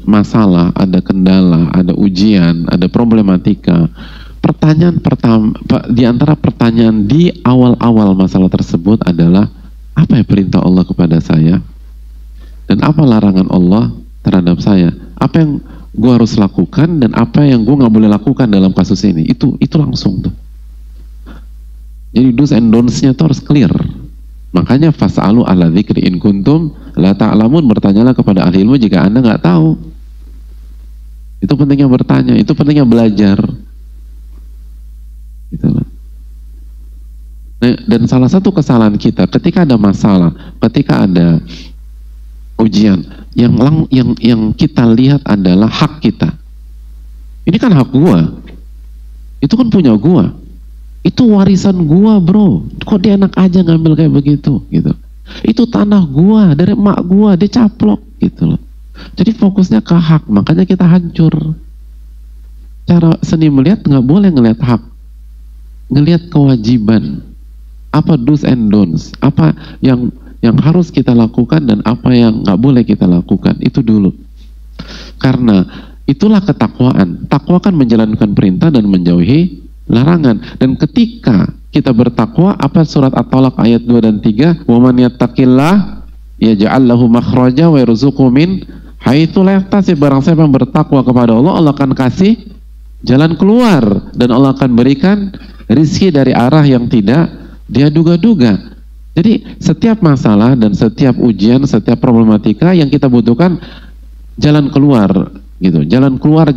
masalah, ada kendala, ada ujian, ada problematika, pertanyaan pertama di antara pertanyaan di awal-awal masalah tersebut adalah, apa ya perintah Allah kepada saya dan apa larangan Allah terhadap saya, apa yang gue harus lakukan dan apa yang gue nggak boleh lakukan dalam kasus ini. Itu langsung tuh. Jadi do's and don'ts-nya tuh harus clear. Makanya fas'alu ala dzikri in kuntum la ta'lamun, bertanyalah kepada ahli ilmu jika Anda nggak tahu. Itu pentingnya bertanya, itu pentingnya belajar. Gitu loh. Nah, dan salah satu kesalahan kita ketika ada masalah, ketika ada ujian, yang kita lihat adalah hak kita. Ini kan hak gua, itu kan punya gua, itu warisan gua bro, kok dia enak aja ngambil kayak begitu gitu. Itu tanah gua, dari emak gua, dia caplok gitu loh. Jadi fokusnya ke hak, makanya kita hancur. Cara seni melihat nggak boleh ngelihat hak, ngelihat kewajiban, apa do's and don'ts, apa yang harus kita lakukan dan apa yang nggak boleh kita lakukan, itu dulu. Karena itulah ketakwaan. Takwa kan menjalankan perintah dan menjauhi larangan. Dan ketika kita bertakwa, apa surat At-Talaq ayat 2 dan 3, wa man yattaqillah yaj'al lahu makhraja wa yarzuqhu min haitsu la yahtasib. Barang siapa yang bertakwa kepada Allah, Allah akan kasih jalan keluar dan Allah akan berikan rizki dari arah yang tidak dia duga-duga. Jadi setiap masalah dan setiap ujian, setiap problematika yang kita butuhkan jalan keluar gitu. Jalan keluar.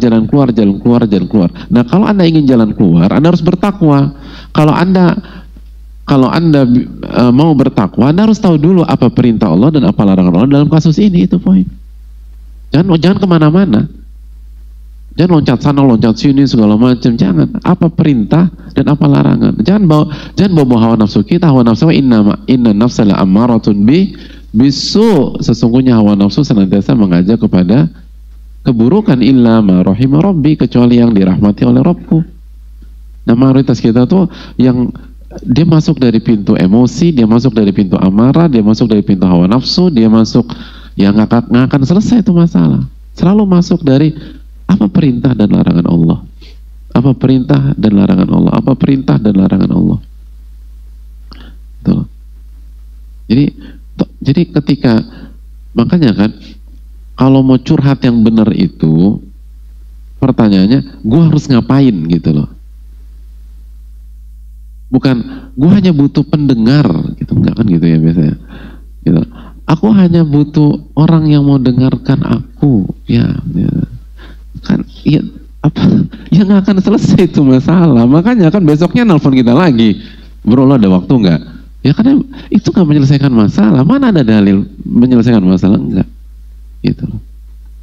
Nah, kalau Anda ingin jalan keluar, Anda harus bertakwa. Kalau Anda mau bertakwa, Anda harus tahu dulu apa perintah Allah dan apa larangan Allah dalam kasus ini, itu poin. Jangan kemana-mana. Jangan loncat sana, loncat sini, segala macam. Jangan. Apa perintah dan apa larangan. Jangan bawa hawa nafsu kita. Hawa nafsu inna nafsa la ammaratun bisu. Sesungguhnya hawa nafsu senantiasa mengajak kepada keburukan, illa ma rahima rabbi, kecuali yang dirahmati oleh Rabbku. Nah, mayoritas kita tuh yang dia masuk dari pintu emosi, dia masuk dari pintu amarah, dia masuk dari pintu hawa nafsu, dia masuk yang nggak akan selesai itu masalah. Selalu masuk dari apa perintah dan larangan Allah, apa perintah dan larangan Allah, apa perintah dan larangan Allah. Tuh. Jadi ketika, makanya kan kalau mau curhat yang benar itu pertanyaannya, gue harus ngapain gitu loh. Bukan gue hanya butuh pendengar gitu, enggak kan gitu ya biasanya. Gitu. Aku hanya butuh orang yang mau dengarkan aku, ya. Kan ya apa yang akan selesai itu masalah. Makanya kan besoknya nelpon kita lagi, bro lo ada waktu nggak? Ya karena itu nggak menyelesaikan masalah. Mana ada dalil menyelesaikan masalah? Enggak gitu loh.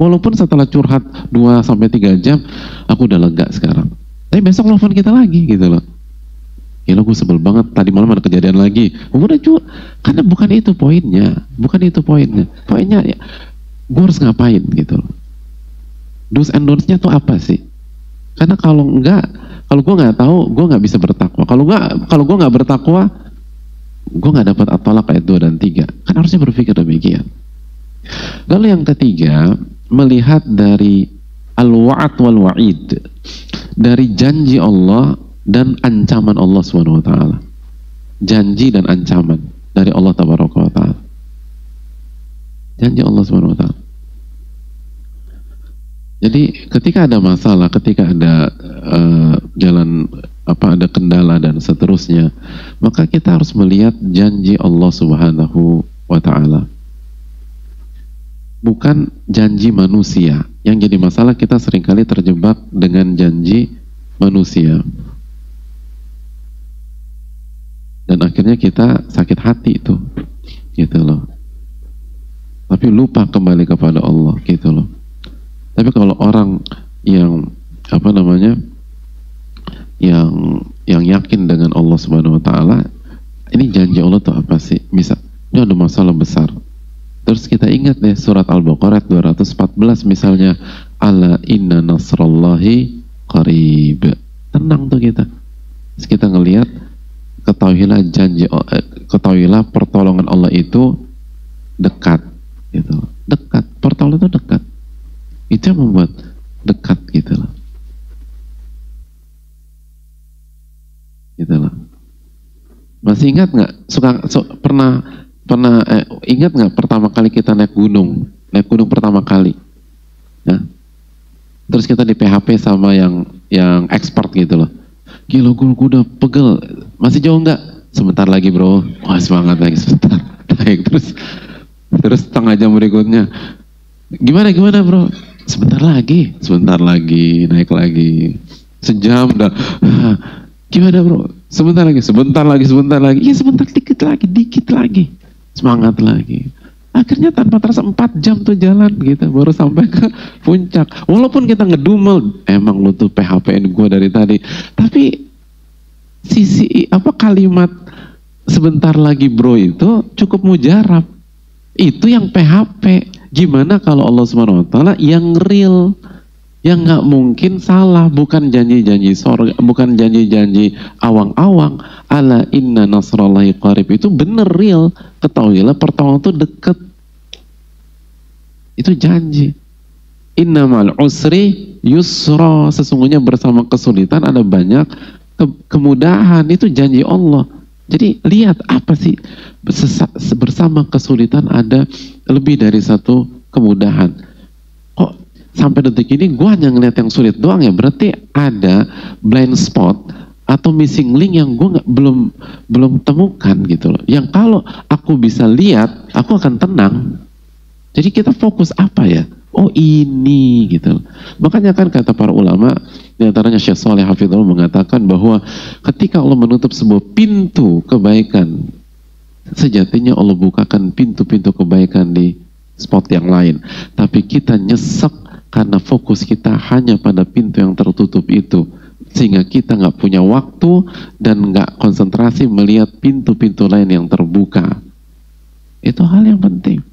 Walaupun setelah curhat 2-3 jam aku udah lega sekarang, tapi besok nelpon kita lagi gitu loh. Gila gue sebel banget, tadi malam ada kejadian lagi. Udah cuy, karena bukan itu poinnya. Poinnya ya, gue harus ngapain gitu loh. Do's and don'ts-nya tuh apa sih? Karena kalau gue nggak tahu, gue nggak bisa bertakwa. Kalau gue nggak bertakwa, gue nggak dapat At-Talaq ayat 2 dan 3. Kan harusnya berpikir demikian. Lalu yang ketiga, melihat dari al-wa'ad wal wa'id, dari janji Allah dan ancaman Allah Subhanahu wa taala. Janji dan ancaman dari Allah Tabaraka wa taala. Janji Allah Subhanahu wa taala. Jadi ketika ada masalah, ketika ada ada kendala dan seterusnya, maka kita harus melihat janji Allah Subhanahu wa taala. Bukan janji manusia. Yang jadi masalah, kita seringkali terjebak dengan janji manusia. Dan akhirnya kita sakit hati itu. Gitu loh. Tapi lupa kembali kepada Allah, gitu loh. Tapi kalau orang yang yang yakin dengan Allah Subhanahu Wa Taala, ini janji Allah tuh apa sih? Misal, ini ada masalah besar. Terus kita ingat deh surat Al-Baqarah 214 misalnya, ala inna nasrallahi qarib. Tenang tuh kita. Terus kita ngelihat, ketahuilah pertolongan Allah itu dekat, gitu. Dekat, pertolongan itu dekat. Itu yang membuat dekat, gitu loh. Gitu loh. Masih ingat nggak? Pernah ingat nggak pertama kali kita naik gunung pertama kali, ya? Terus kita di PHP sama yang expert gitu loh. Gila, gue udah pegel. Masih jauh nggak? Sebentar lagi bro. Wah, semangat lagi, sebentar. Naik terus setengah jam berikutnya. Gimana bro? Sebentar lagi, naik lagi. Sejam udah. Gimana bro? Sebentar lagi. Iya sebentar, dikit lagi. Semangat lagi. Akhirnya tanpa terasa 4 jam tuh jalan gitu, baru sampai ke puncak. Walaupun kita ngedumel, emang lu tuh PHP-in gue dari tadi. Tapi kalimat sebentar lagi bro itu cukup mujarab. Itu yang PHP. Gimana kalau Allah Subhanahu Wa Taala yang real, yang nggak mungkin salah, bukan janji-janji sorga, bukan janji-janji awang-awang. Ala inna nasrallahi qarib, itu bener real. Ketahuilah pertolongan itu deket. Itu janji. Innamal usri yusra, sesungguhnya bersama kesulitan ada banyak kemudahan. Itu janji Allah. Jadi lihat apa sih, bersama kesulitan ada lebih dari satu kemudahan. Kok sampai detik ini gue hanya ngeliat yang sulit doang ya? Berarti ada blind spot atau missing link yang gue belum temukan gitu loh. Yang kalau aku bisa lihat, aku akan tenang. Jadi kita fokus apa ya? Oh ini gitu loh. Makanya kan kata para ulama, diantaranya Syekh Shalih Hafizahullah mengatakan bahwa ketika Allah menutup sebuah pintu kebaikan, sejatinya Allah bukakan pintu-pintu kebaikan di spot yang lain. Tapi kita nyesek karena fokus kita hanya pada pintu yang tertutup itu, sehingga kita nggak punya waktu dan nggak konsentrasi melihat pintu-pintu lain yang terbuka. Itu hal yang penting.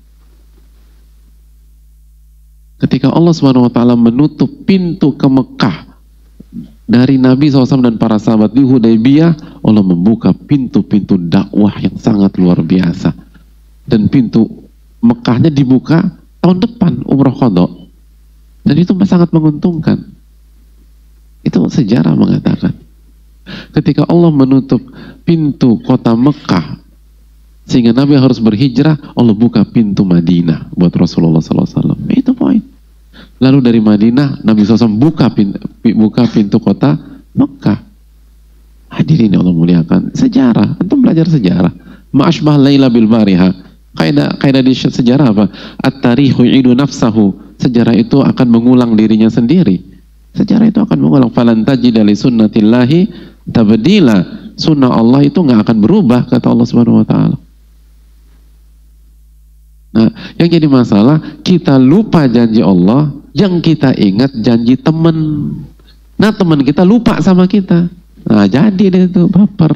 Ketika Allah Subhanahu Wa Taala menutup pintu ke Mekah dari Nabi SAW dan para sahabat di Hudaybiyah, Allah membuka pintu-pintu dakwah yang sangat luar biasa. Dan pintu Mekahnya dibuka tahun depan, umroh qadha. Dan itu sangat menguntungkan. Itu sejarah mengatakan. Ketika Allah menutup pintu kota Mekah sehingga Nabi harus berhijrah, Allah buka pintu Madinah buat Rasulullah SAW. Itu poin. Lalu dari Madinah, Nabi SAW buka pintu kota Mekah. Hadirin yang Allah muliakan. Sejarah. Antum belajar sejarah. Ma'ashbah Laila bil Bariha. Kaidah di sejarah apa? At-tarihu yu'idu nafsahu. Sejarah itu akan mengulang dirinya sendiri. Sejarah itu akan mengulang. Falan tajida li sunnatillahi tabdila. Sunnah Allah itu nggak akan berubah, kata Allah Subhanahu Wa Taala. Nah, yang jadi masalah, kita lupa janji Allah, yang kita ingat janji teman. Nah, teman kita lupa sama kita. Nah, jadi dia itu baper.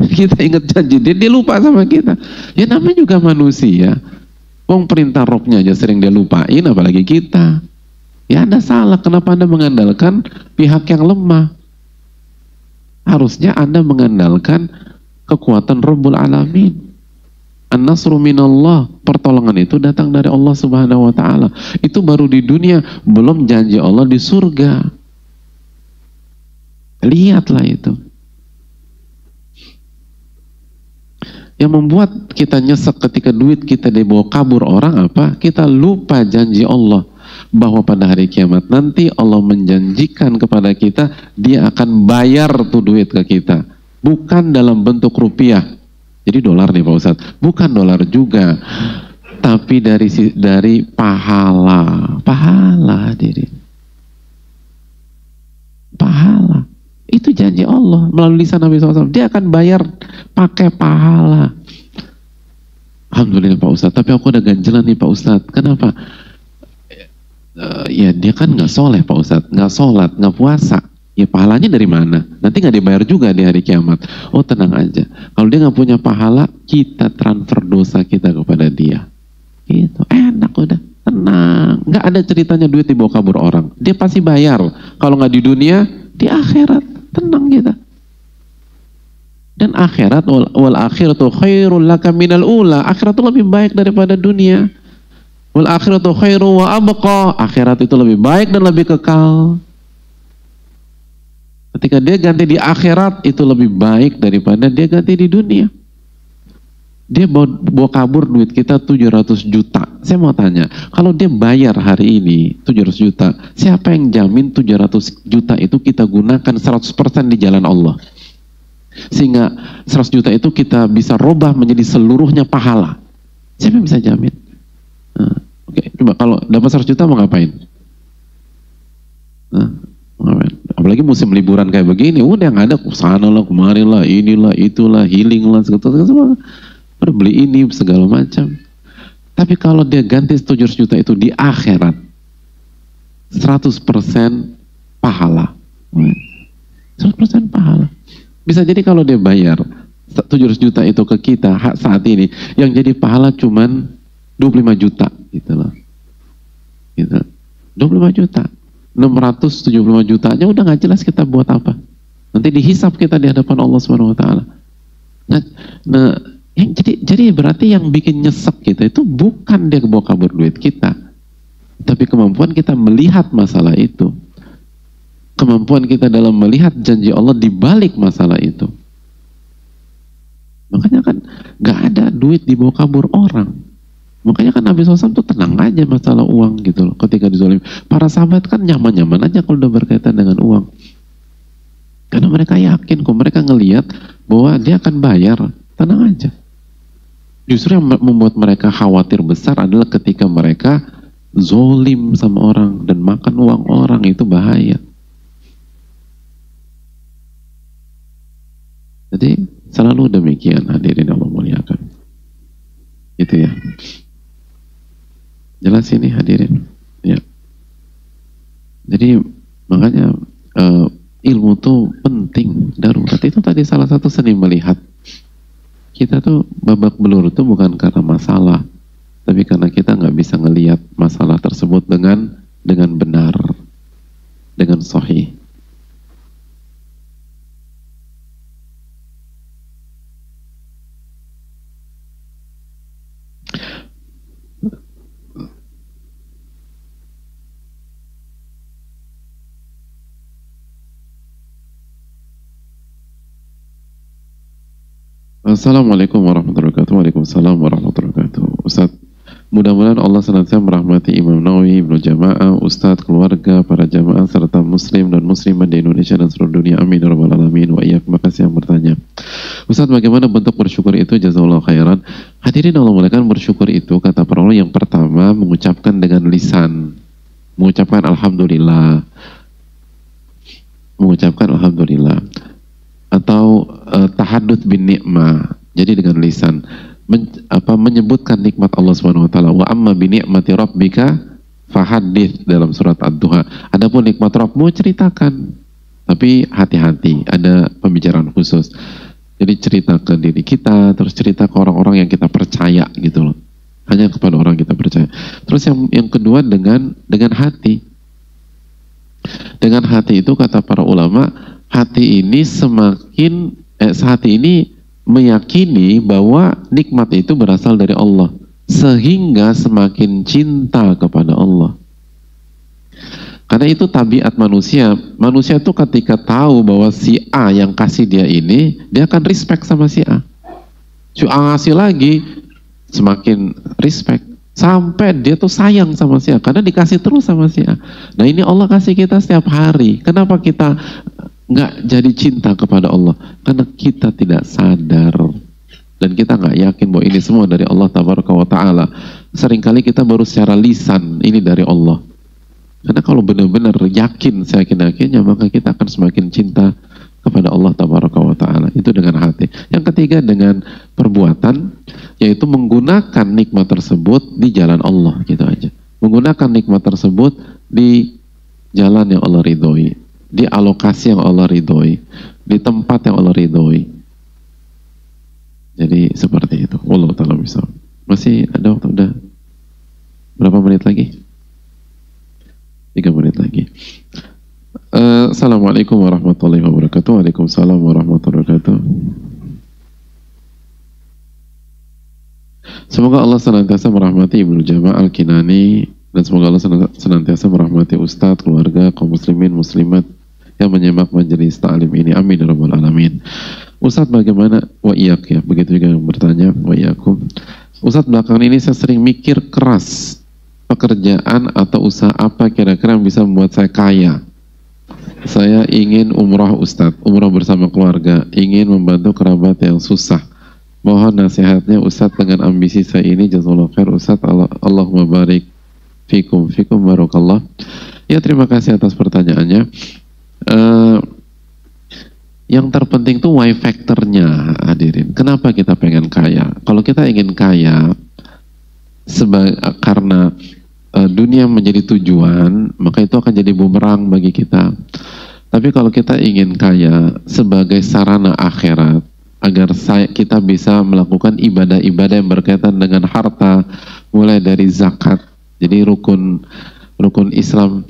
Kita ingat janji dia lupa sama kita. Ya namanya juga manusia. Wong perintah Robnya aja sering dia lupain, apalagi kita. Ya Anda salah, kenapa Anda mengandalkan pihak yang lemah? Harusnya Anda mengandalkan kekuatan Rabbul Alamin. An-nasru minallah, pertolongan itu datang dari Allah Subhanahu Wa Taala. Itu baru di dunia, belum janji Allah di surga. Lihatlah itu. Yang membuat kita nyesek ketika duit kita dibawa kabur orang apa? Kita lupa janji Allah bahwa pada hari kiamat nanti Allah menjanjikan kepada kita, dia akan bayar tuh duit ke kita, bukan dalam bentuk rupiah. Jadi dolar nih Pak Ustadz, bukan dolar juga, tapi dari pahala diri. Pahala. Itu janji Allah melalui lisan Nabi SAW. Dia akan bayar pakai pahala. Alhamdulillah Pak Ustadz, tapi aku udah ganjelan nih Pak Ustadz. Kenapa? Ya dia kan nggak soleh Pak Ustadz, nggak sholat, nggak puasa. Ya pahalanya dari mana? Nanti nggak dibayar juga di hari kiamat. Oh tenang aja. Kalau dia nggak punya pahala, kita transfer dosa kita kepada dia. Gitu, enak udah, tenang. Nggak ada ceritanya duit dibawa kabur orang. Dia pasti bayar. Kalau nggak di dunia, di akhirat. Tenang kita. Dan akhirat wal akhiratu khairul laka minal ula. Akhirat itu lebih baik daripada dunia. Wal akhiratu khairu wa abqa. Akhirat itu lebih baik dan lebih kekal. Ketika dia ganti di akhirat itu lebih baik daripada dia ganti di dunia. Dia bawa kabur duit kita 700 juta. Saya mau tanya, kalau dia bayar hari ini 700 juta, siapa yang jamin 700 juta itu kita gunakan 100% di jalan Allah? Sehingga 100 juta itu kita bisa robah menjadi seluruhnya pahala. Siapa yang bisa jamin? Nah, oke, coba kalau dapat 100 juta mau ngapain? Nah, ngapain? Apalagi musim liburan kayak begini, udah yang ada sana lah, kemari lah, inilah, itulah, healing lah, segala beli ini, segala macam. Tapi kalau dia ganti 700 juta itu di akhirat, 100% pahala. 100% pahala. Bisa jadi kalau dia bayar 700 juta itu ke kita saat ini, yang jadi pahala cuman 25 juta gitu loh. Gitu. 25 juta. 675 jutanya udah nggak jelas kita buat apa. Nanti dihisap kita di hadapan Allah Subhanahu wa taala. Nah, jadi berarti yang bikin nyesek kita itu bukan dia bawa kabur duit kita, tapi kemampuan kita melihat masalah itu. Kemampuan kita dalam melihat janji Allah di balik masalah itu. Makanya kan nggak ada duit dibawa kabur orang. Makanya kan Nabi SAW tuh tenang aja masalah uang gitu loh ketika dizolim. Para sahabat kan nyaman-nyaman aja kalau udah berkaitan dengan uang. Karena mereka yakin kok, mereka ngelihat bahwa dia akan bayar, tenang aja. Justru yang membuat mereka khawatir besar adalah ketika mereka zolim sama orang dan makan uang orang, itu bahaya. Jadi selalu demikian hadirin Allah muliakan. Gitu ya. Jelas ini hadirin. Ya. Jadi makanya ilmu tuh penting, darurat. Itu tadi salah satu seni melihat. Kita tuh babak belur tuh bukan karena masalah, tapi karena kita nggak bisa ngelihat masalah tersebut dengan benar, dengan sahih. Assalamualaikum warahmatullahi wabarakatuh. Waalaikumsalam warahmatullahi wabarakatuh. Ustaz, mudah-mudahan Allah senantiasa merahmati Imam Nawawi, Ibnu Jamaah, Ustaz, keluarga, para jamaah, serta muslim dan muslimah di Indonesia dan seluruh dunia. Amin ya rabbal alamin. Wa iyyakum. Makasih yang bertanya. Ustaz, bagaimana bentuk bersyukur itu? Jazakallahu khairan. Hadirin Allah muliakan, bersyukur itu kata para ulama yang pertama mengucapkan dengan lisan. Mengucapkan alhamdulillah. Mengucapkan alhamdulillah. Atau tahadduts bin ni'mah, jadi dengan lisan menyebutkan nikmat Allah Subhanahu wa taala. Wa amma bi ni'mati rabbika fahaddits dalam surat Ad-Duha. Adapun nikmat Rabbmu ceritakan, tapi hati-hati, ada pembicaraan khusus. Jadi cerita ke diri kita, terus cerita ke orang-orang yang kita percaya gitu loh. Hanya kepada orang yang kita percaya. Terus yang kedua dengan hati. Dengan hati itu kata para ulama, hati ini hati ini meyakini bahwa nikmat itu berasal dari Allah, sehingga semakin cinta kepada Allah. Karena itu tabiat manusia. Manusia itu ketika tahu bahwa si A yang kasih dia ini, dia akan respect sama si A. Si A ngasih lagi, semakin respect. Sampai dia tuh sayang sama si A, karena dikasih terus sama si A. Nah ini Allah kasih kita setiap hari. Kenapa kita nggak jadi cinta kepada Allah? Karena kita tidak sadar dan kita nggak yakin bahwa ini semua dari Allah Tabaraka wa Ta'ala. Seringkali kita baru secara lisan ini dari Allah. Karena kalau benar-benar yakin, seyakin-yakinnya, maka kita akan semakin cinta kepada Allah Tabaraka wa Ta'ala. Itu dengan hati. Yang ketiga dengan perbuatan, yaitu menggunakan nikmat tersebut di jalan Allah, gitu aja. Menggunakan nikmat tersebut di jalan yang Allah ridhoi. di alokasi yang Allah ridhoi, di tempat yang Allah ridhoi. Jadi seperti itu. Wallahu ta'ala bisa. Masih ada waktu, udah berapa menit lagi? 3 menit lagi. Assalamualaikum warahmatullahi wabarakatuh. Waalaikumsalam warahmatullahi wabarakatuh. Semoga Allah senantiasa merahmati Ibnu Jama' Al-Kinani, dan semoga Allah senantiasa merahmati Ustadz, keluarga, kaum muslimin, muslimat yang menyimak majelis ta'lim ini. Amin ya rabbal alamin. Ustadz bagaimana? Wa iyak ya, begitu juga yang bertanya. Wa iyakum. Ustadz belakangan ini saya sering mikir keras, pekerjaan atau usaha apa kira-kira yang bisa membuat saya kaya. Saya ingin umrah Ustadz, umrah bersama keluarga, ingin membantu kerabat yang susah. Mohon nasihatnya Ustadz dengan ambisi saya ini. Jazakallahu khair Ustadz. Allahumma barik fikum barakallah. Ya, terima kasih atas pertanyaannya. Yang terpenting tuh why factornya, hadirin. Kenapa kita pengen kaya? Kalau kita ingin kaya karena dunia menjadi tujuan, maka itu akan jadi bumerang bagi kita. Tapi kalau kita ingin kaya sebagai sarana akhirat, agar kita bisa melakukan ibadah-ibadah yang berkaitan dengan harta, mulai dari zakat. Jadi rukun Islam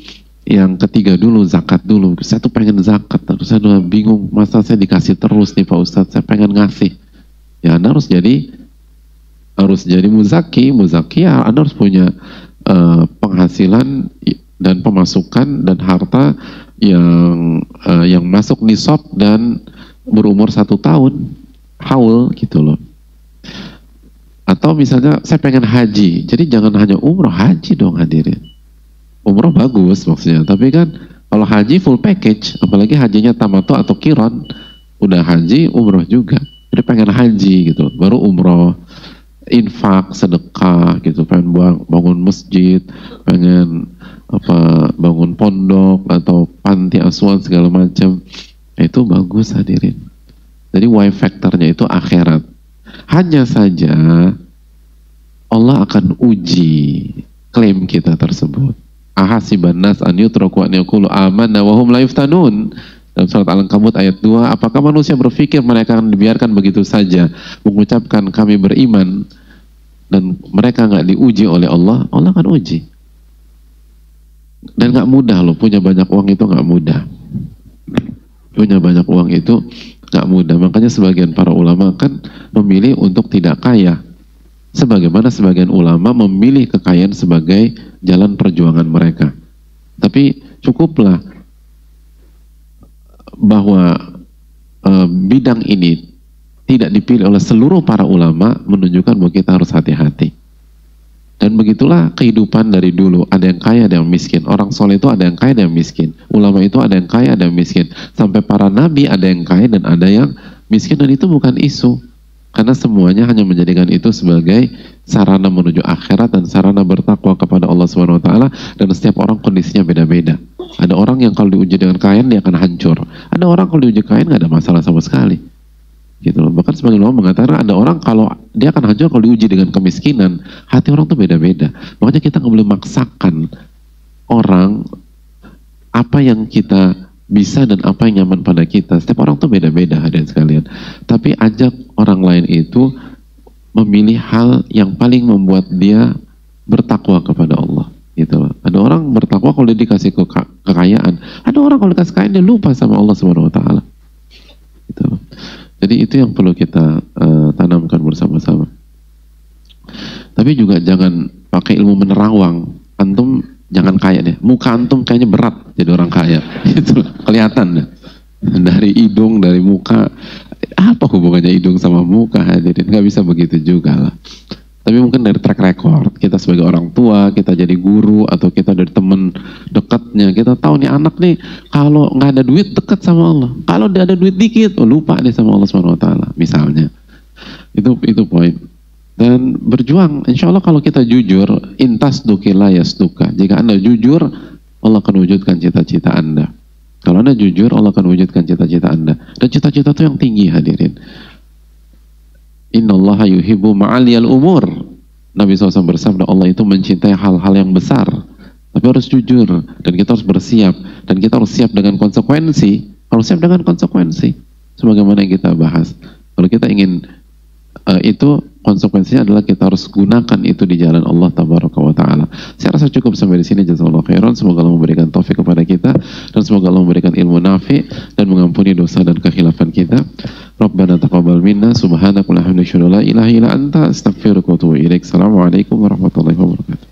yang ketiga dulu, zakat dulu. Saya tuh pengen zakat, terus saya udah bingung, masa saya dikasih terus nih Pak Ustadz, saya pengen ngasih. Ya Anda harus jadi muzaki ya, Anda harus punya penghasilan dan pemasukan dan harta yang masuk nisab dan berumur 1 tahun, haul gitu loh. Atau misalnya saya pengen haji, jadi jangan hanya umroh, haji dong hadirin. Umroh bagus maksudnya, tapi kan kalau haji full package, apalagi hajinya tamattu atau qiran, udah haji umroh juga. Jadi pengen haji gitu, baru umroh, infak, sedekah gitu, pengen bangun masjid, pengen bangun pondok atau panti asuhan segala macam, itu bagus hadirin. Jadi why factornya itu akhirat. Hanya saja Allah akan uji klaim kita tersebut. Ahasiban nas an yutraku an yaqulu amanna wa hum la yuftanun. Dalam surat Al-Ankabut ayat 2, apakah manusia berpikir mereka akan dibiarkan begitu saja mengucapkan kami beriman dan mereka nggak diuji oleh Allah? Allah akan uji. Dan nggak mudah loh, punya banyak uang itu nggak mudah. Punya banyak uang itu nggak mudah. Makanya sebagian para ulama kan memilih untuk tidak kaya. Sebagaimana sebagian ulama memilih kekayaan sebagai jalan perjuangan mereka. Tapi cukuplah bahwa bidang ini tidak dipilih oleh seluruh para ulama, menunjukkan bahwa kita harus hati-hati. Dan begitulah kehidupan dari dulu. Ada yang kaya, ada yang miskin. Orang soleh itu ada yang kaya, ada yang miskin. Ulama itu ada yang kaya, ada yang miskin. Sampai para nabi ada yang kaya dan ada yang miskin. Dan itu bukan isu. Karena semuanya hanya menjadikan itu sebagai sarana menuju akhirat dan sarana bertakwa kepada Allah SWT. Dan setiap orang kondisinya beda-beda. Ada orang yang kalau diuji dengan kekayaan dia akan hancur. Ada orang kalau diuji kekayaan nggak ada masalah sama sekali. Gitu loh. Bahkan sebagian ulama mengatakan ada orang kalau dia akan hancur kalau diuji dengan kemiskinan. Hati orang tuh beda-beda. Makanya kita nggak boleh maksakan orang apa yang kita bisa dan apa yang nyaman pada kita. Setiap orang tuh beda-beda hadirin sekalian. Tapi ajak orang lain itu memilih hal yang paling membuat dia bertakwa kepada Allah. Gitu loh. Ada orang bertakwa kalau dia dikasih kekayaan. Ada orang kalau dikasih kekayaan dia lupa sama Allah SWT. Gitu loh. Jadi itu yang perlu kita tanamkan bersama-sama. Tapi juga jangan pakai ilmu menerawang. Antum jangan kaya deh. Muka antum kayaknya berat jadi orang kaya. Itu kelihatan deh. Dari hidung, dari muka. Apa hubungannya hidung sama muka hadirin? Nggak bisa begitu juga lah. Tapi mungkin dari track record, kita sebagai orang tua, kita jadi guru, atau kita dari teman dekatnya, kita tahu nih anak nih, kalau nggak ada duit dekat sama Allah. Kalau dia ada duit dikit, lupa deh sama Allah SWT, misalnya. Itu poin. Dan berjuang, insya Allah kalau kita jujur, intas dukila yasduka. Jika Anda jujur, Allah akan wujudkan cita-cita Anda. Kalau Anda jujur, Allah akan wujudkan cita-cita Anda. Dan cita-cita itu yang tinggi hadirin. Innallaha yuhibbu ma'aliyal umur. Nabi SAW bersabda, Allah itu mencintai hal-hal yang besar. Tapi tapi harus jujur, dan kita harus bersiap, dan kita harus siap dengan konsekuensi, sebagaimana yang kita bahas. Kalau kita ingin itu, konsekuensinya adalah kita harus gunakan itu di jalan Allah Tabaraka wa Ta'ala. Saya rasa cukup sampai di sini. Jazakallahu khairan. Semoga Allah memberikan taufik kepada kita, dan semoga Allah memberikan ilmu nafi dan mengampuni dosa dan kekhilafan kita. Rabbana taqabbal minna subhanaka wa bihamdika la ilaha illa anta astaghfiruka wa atubu ilaik. Assalamualaikum warahmatullahi wabarakatuh.